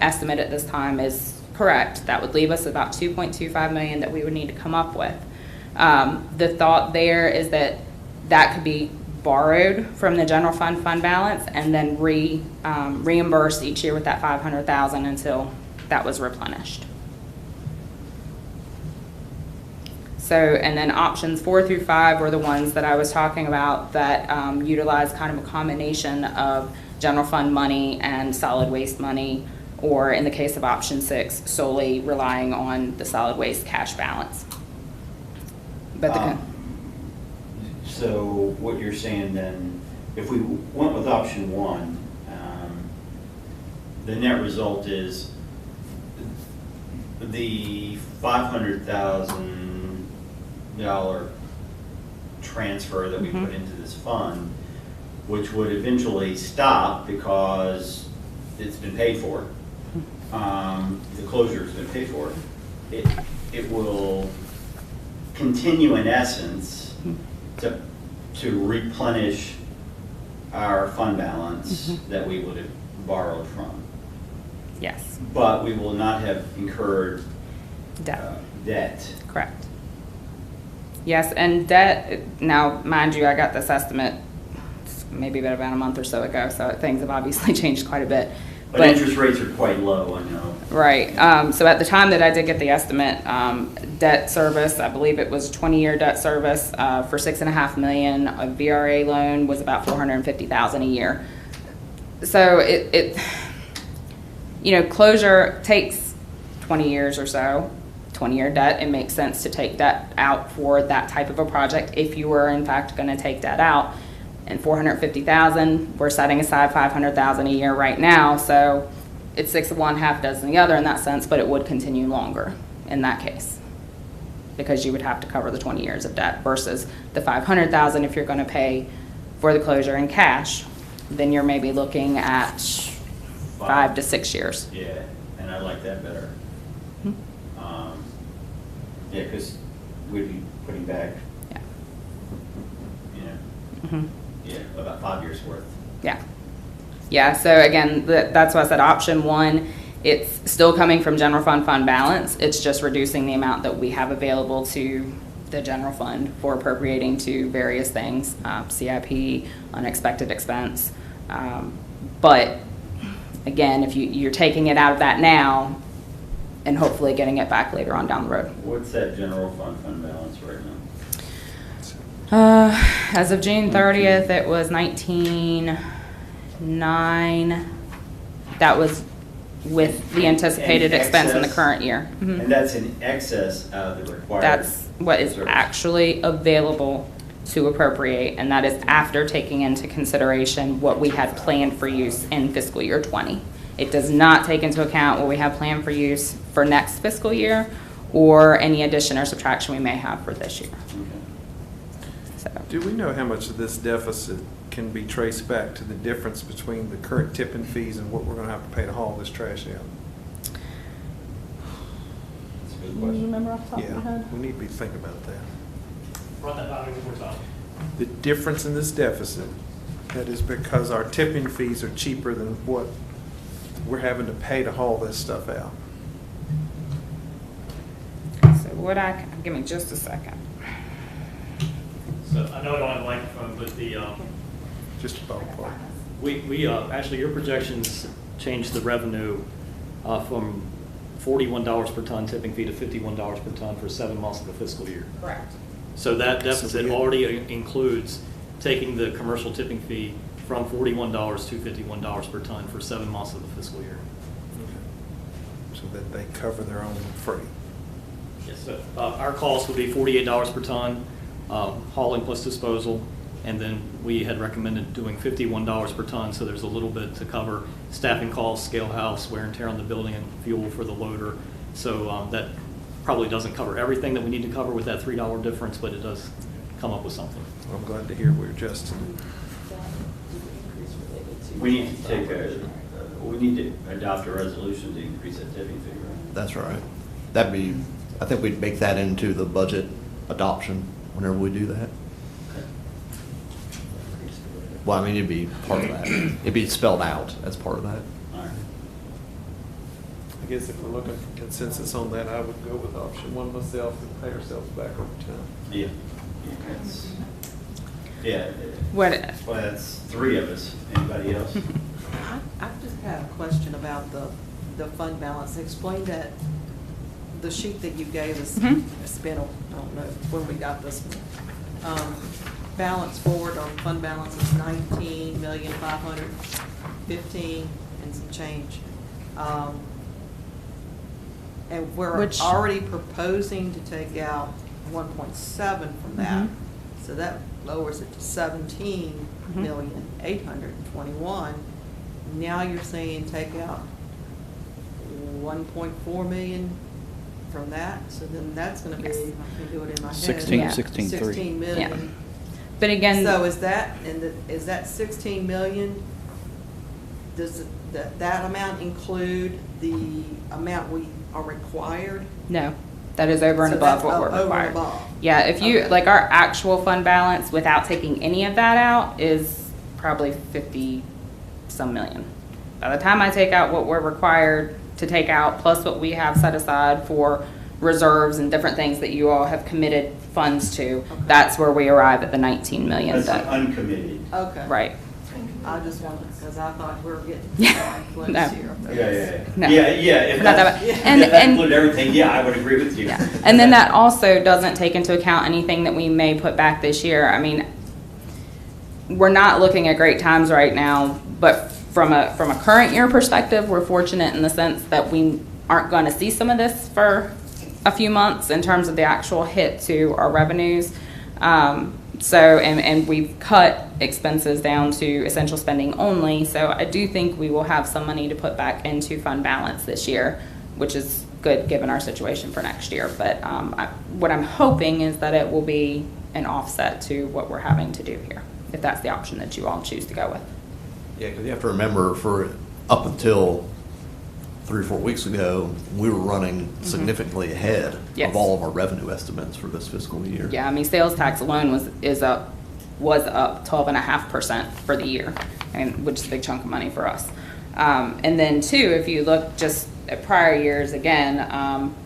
estimate at this time is correct. That would leave us about 2.25 million that we would need to come up with. The thought there is that could be borrowed from the general fund balance and then reimbursed each year with that 500,000 until that was replenished. So, and then options 4 through 5 were the ones that I was talking about that utilize kind of a combination of general fund money and solid waste money, or in the case of option 6, solely relying on the solid waste cash balance. But the So what you're saying then, if we went with option 1, the net result is the $500,000 transfer that we put into this fund, which would eventually stop because it's been paid for. The closure's been paid for. It will continue in essence to replenish our fund balance that we would have borrowed from. Yes. But we will not have incurred debt. Correct. Yes, and debt, now, mind you, I got this estimate maybe about a month or so ago, so things have obviously changed quite a bit. But interest rates are quite low, I know. Right. So at the time that I did get the estimate, debt service, I believe it was 20-year debt service for $6.5 million. A VRA loan was about $450,000 a year. So it closure takes 20 years or so. 20-year debt, it makes sense to take debt out for that type of a project if you were in fact going to take debt out. And $450,000, we're setting aside $500,000 a year right now, so it's 6 of one, half dozen the other in that sense, but it would continue longer in that case because you would have to cover the 20 years of debt versus the $500,000 if you're going to pay for the closure in cash, then you're maybe looking at 5 to 6 years. Yeah, and I like that better. Yeah, because we'd be putting back, yeah, about 5 years worth. Yeah. Yeah, so again, that's why I said option 1, it's still coming from general fund balance. It's just reducing the amount that we have available to the general fund for appropriating to various things, CIP, unexpected expense. But again, if you're taking it out of that now and hopefully getting it back later on down the road. What's that general fund balance right now? As of June 30th, it was 19.9. That was with the anticipated expense in the current year. And that's in excess of the required. That's what is service. actually available to appropriate, and that is after taking into consideration what we had planned for use in fiscal year 20. It does not take into account what we have planned for use for next fiscal year or any addition or subtraction we may have for this year. So. Do we know how much of this deficit can be traced back to the difference between the current tipping fees and what we're going to have to pay to haul this trash out? That's a good Do you question. remember off the top of your Yeah, head? we need to be thinking about that. Run that by me one more time. The difference in this deficit, that is because our tipping fees are cheaper than what we're having to pay to haul this stuff out. So what give me just a second. So I know I don't have a microphone, but Just a ballpark. we actually, your projections changed the revenue from $41 per ton tipping fee to $51 per ton for 7 months of the fiscal year. Correct. So that deficit already includes taking the commercial tipping fee from $41 to $51 per ton for 7 months of the fiscal year. Okay. So that they cover their own freight. Yes. So, our cost would be $48 per ton, hauling plus disposal, and then we had recommended doing $51 per ton, so there's a little bit to cover staffing costs, scale house, wear and tear on the building, and fuel for the loader. So that probably doesn't cover everything that we need to cover with that $3 difference, but it does come up with something. Well, I'm glad to hear we're adjusting. We need to we need to adopt a resolution to increase that tipping fee, right? That's right. I think we'd make that into the budget adoption whenever we do that. Well, I mean, it'd be part of that. It'd be spelled out as part of that. All right. I guess if we're looking for consensus on that, I would go with option 1 myself and pay ourselves back over time. Yeah. That's, yeah. What? Well, that's 3 of us. Anybody else? I just have a question about the fund balance. Explain that the sheet that you gave us, Mhm. it's been, I don't know when we got this one. Balance forward on fund balance is 19,515,000 and some change. And we're Which- already proposing to take out 1.7 from that. Mhm. So that lowers it to 17,821,000. Now you're saying take out 1.4 million from that, so then that's gonna be, I Yes. can do it in my head. 16, Yeah. 16.3. 16 million. Yeah. But again. So is that, is that 16 million, does that amount include the amount we are required? No, that is over and So above that's what we're over and required. above. Yeah, if you, Okay. like, our actual fund balance without taking any of that out is probably 50-some million. By the time I take out what we're required to take out, plus what we have set aside for reserves and different things that you all have committed funds to, that's where we arrive at the 19 million. That's that- uncommitted. Okay. Right. I just wanted, because I thought we were getting Yeah. close No. here. No. Yeah, if Not that that's, bad. if And- that and- included everything, yeah, I would agree with you. Yeah, and then that also doesn't take into account anything that we may put back this year. I mean, we're not looking at great times right now, but from a current year perspective, we're fortunate in the sense that we aren't going to see some of this for a few months in terms of the actual hit to our revenues. And we've cut expenses down to essential spending only, so I do think we will have some money to put back into fund balance this year, which is good given our situation for next year. But what I'm hoping is that it will be an offset to what we're having to do here, if that's the option that you all choose to go with. Yeah, because you have to remember, for up until 3 or 4 weeks ago, we were running significantly ahead Yes. of all of our revenue estimates for this fiscal year. Yeah, I mean, sales tax alone was up 12.5% for the year, which is a big chunk of money for us. And then too, if you look just at prior years, again,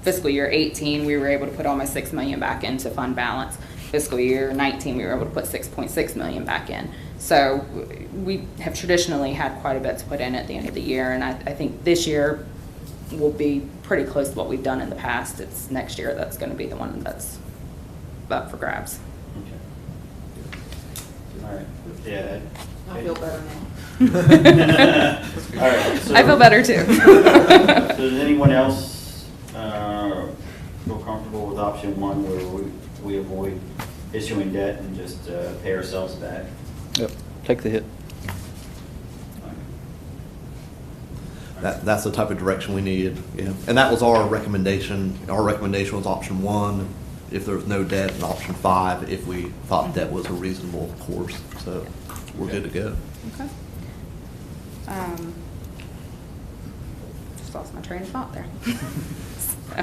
fiscal year 18, we were able to put almost 6 million back into fund balance. Fiscal year 19, we were able to put 6.6 million back in. So we have traditionally had quite a bit to put in at the end of the year, and I think this year will be pretty close to what we've done in the past. It's next year that's going to be the one that's up for grabs. Okay. All right, yeah. I feel better now. All right. So, I feel better too. Does anyone else feel comfortable with option one, where we avoid issuing debt and just pay ourselves back? Yep, take the hit. That's the type of direction we needed, yeah. And that was our recommendation. Our recommendation was option 1, if there was no debt, and option 5, if we thought debt was a reasonable course. So we're good to go. Okay. Just lost my train of thought there.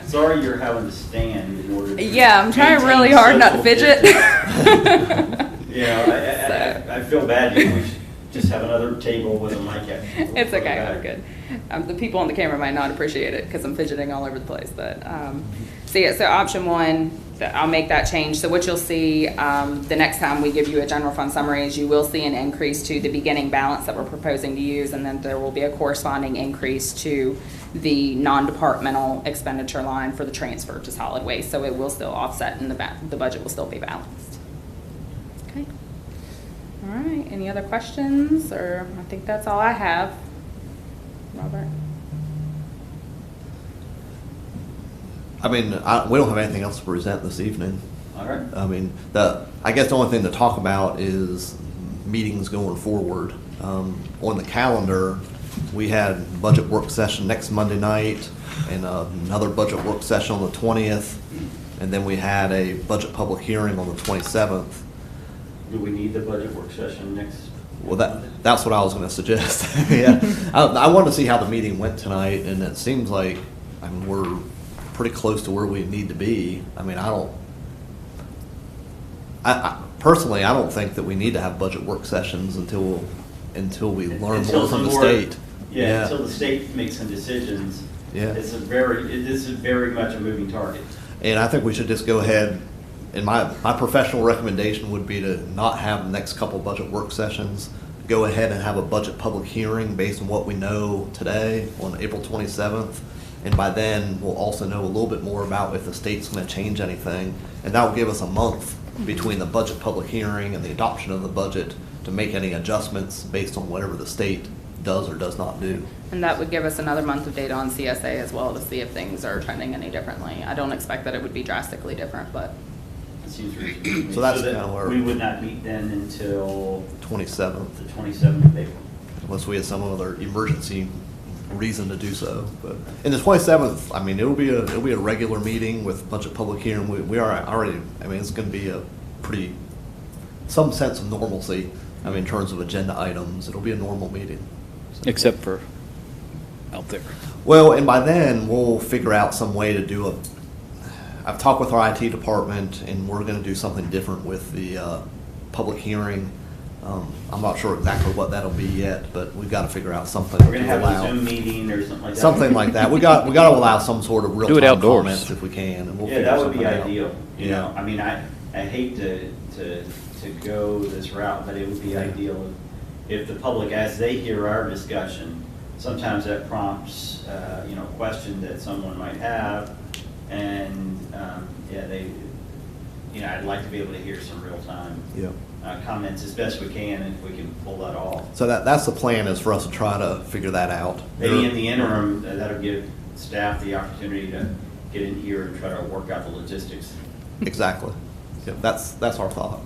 Sorry you're having to stand in order to. Yeah, I'm trying maintain really hard not to social fidget. distance. Yeah, I feel bad. We should just have another table with a mic at. It's okay, we're good. The people on the camera might not appreciate it because I'm fidgeting all over the place, but, so option 1, I'll make that change. So what you'll see, the next time we give you a general fund summary is you will see an increase to the beginning balance that we're proposing to use, and then there will be a corresponding increase to the non-departmental expenditure line for the transfer to solid waste. So it will still offset and the budget will still be balanced. Okay. All right, any other questions, or I think that's all I have. Robert? I mean, we don't have anything else to present this evening. All right. I mean, I guess the only thing to talk about is meetings going forward. On the calendar, we had budget work session next Monday night and another budget work session on the 20th. And then we had a budget public hearing on the 27th. Do we need the budget work session next? Well, that's what I was going to suggest. Yeah, I wanted to see how the meeting went tonight, and it seems like, I mean, we're pretty close to where we need to be. I mean, personally, I don't think that we need to have budget work sessions until we learn more from the state. Yeah, until the state makes some decisions. Yeah. This is very much a moving target. And I think we should just go ahead, and my professional recommendation would be to not have the next couple budget work sessions. Go ahead and have a budget public hearing based on what we know today on April 27th, And by then, we'll also know a little bit more about if the state's going to change anything. And that will give us a month between the budget public hearing and the adoption of the budget to make any adjustments based on whatever the state does or does not do. And that would give us another month of data on CSA as well to see if things are trending any differently. I don't expect that it would be drastically different, but. It seems reasonable to me. So that's that kinda where- we would not meet then until 27th, the 27th of April. unless we have some other emergency reason to do so. But in the 27th, I mean, it'll be a regular meeting with budget public hearing. We are already, I mean, it's going to be a pretty, some sense of normalcy. I mean, in terms of agenda items, it'll be a normal meeting. So- Except for out there. Well, and by then, we'll figure out some way to do I've talked with our IT department, and we're going to do something different with the public hearing. I'm not sure exactly what that'll be yet, but we've got to figure out something We're gonna have allow. a Zoom meeting or something like that. Something like that. We got to allow some sort of Do it real-time outdoors. comments if we can, and we'll Yeah, figure that would be something out. ideal, you know, Yeah. I mean, I hate to go this route, but it would be ideal if the public, as they hear our discussion, sometimes that prompts, you know, a question that someone might have, and, yeah, you know, I'd like to be able to hear some real-time Yeah. comments as best we can, and if we can pull that off. So that's the plan, is for us to try to figure that out. Maybe in the interim, that'll give staff the opportunity to get in here and try to work out the logistics. Exactly. Yep, that's our thought.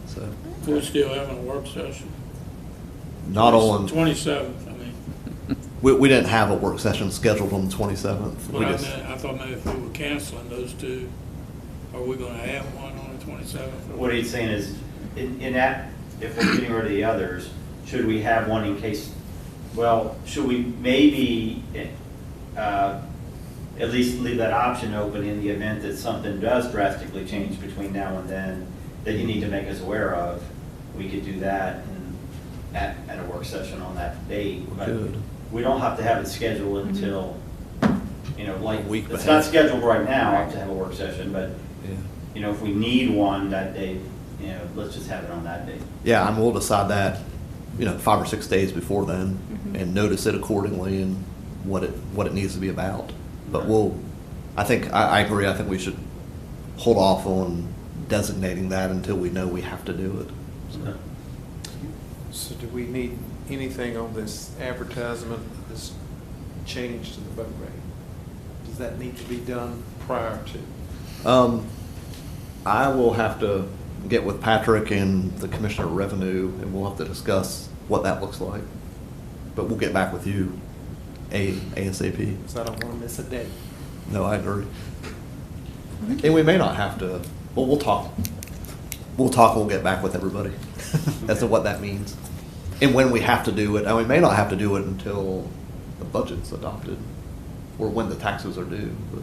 So We're still having a work session. not on, 27th, I mean. we didn't have a work session scheduled on the 27th. But We I just, meant, I thought maybe if we were canceling those two, are we gonna have one on the 27th? What he's saying is, in that, if we're getting rid of the others, should we have one in case, well, should we maybe at least leave that option open in the event that something does drastically change between now and then that you need to make us aware of? We could do that at a work session on that date. But Good. we don't have to have it scheduled until, you know, like, A week it's ahead. not scheduled right now to have a work session, but yeah. you know, if we need one that day, you know, let's just have it on that day. Yeah, and we'll decide that, 5 or 6 days before then, and notice it accordingly and what it needs to be about. But I agree, I think we should hold off on designating that until we know we have to do it. So, So do we need anything on this advertisement, this change to the boat rate? Does that need to be done prior to? I will have to get with Patrick and the Commissioner of Revenue, and we'll have to discuss what that looks like. But we'll get back with you ASAP. Because I don't want to miss a day. No, I agree. And we may not have to, well, we'll talk. We'll talk and we'll get back with everybody as to what that means. And when we have to do it, and we may not have to do it until the budget's adopted or when the taxes are due, but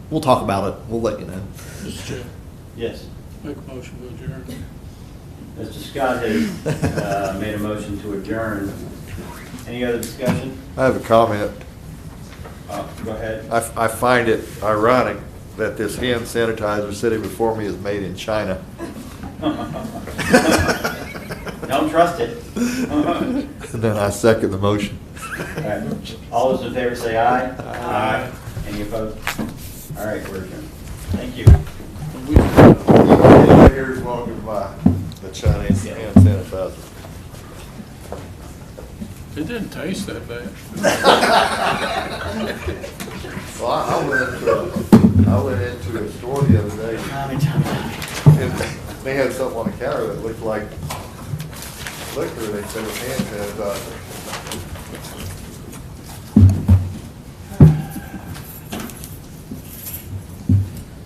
we'll talk about it. We'll let you know. Mr. Chair, Yes. make a motion to adjourn. Mr. Scott has made a motion to adjourn. Any other discussion? I have a comment. Go ahead. I find it ironic that this hand sanitizer sitting before me is made in China. Don't trust it. And then I second the motion. All right. All those in favor say aye. Aye. Any opposed? All right, we're adjourned. Thank you. Here's welcome by the Chinese hand sanitizer. It didn't taste that bad. Well, I went into a store the other day, and they had something on the counter that looked like liquor. They said it was hand sanitizer.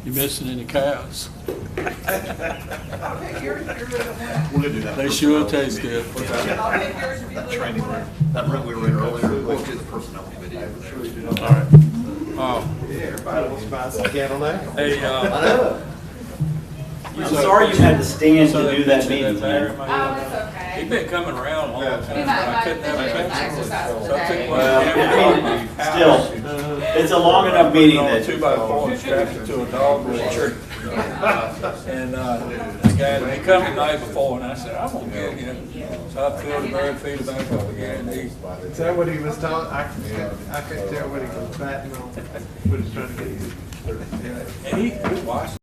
You missing any cows? Okay, you're We're gonna do that. They sure taste good. I'll take yours if you leave. Training room, that room we were in earlier, we'll do the personnel committee over there. All right. Yeah, everybody wants to buy some can now. Hey, I know. I'm sorry you had to stand to do that meeting Larry, tonight. Oh, it's okay. He's been coming around a long time. We but might I couldn't have finish a exercise So I took today. one Well, camera I mean, off my house. still, it's a long enough meeting On a that 2x4 and strapped it to a dog with a tree. And the guy, he come the night before, and I said, I'm gonna get him. So I filled the bird feeder back up again, and he, Is that what he was talking? I couldn't tell what he was batting on, but he's trying to get you. and he watched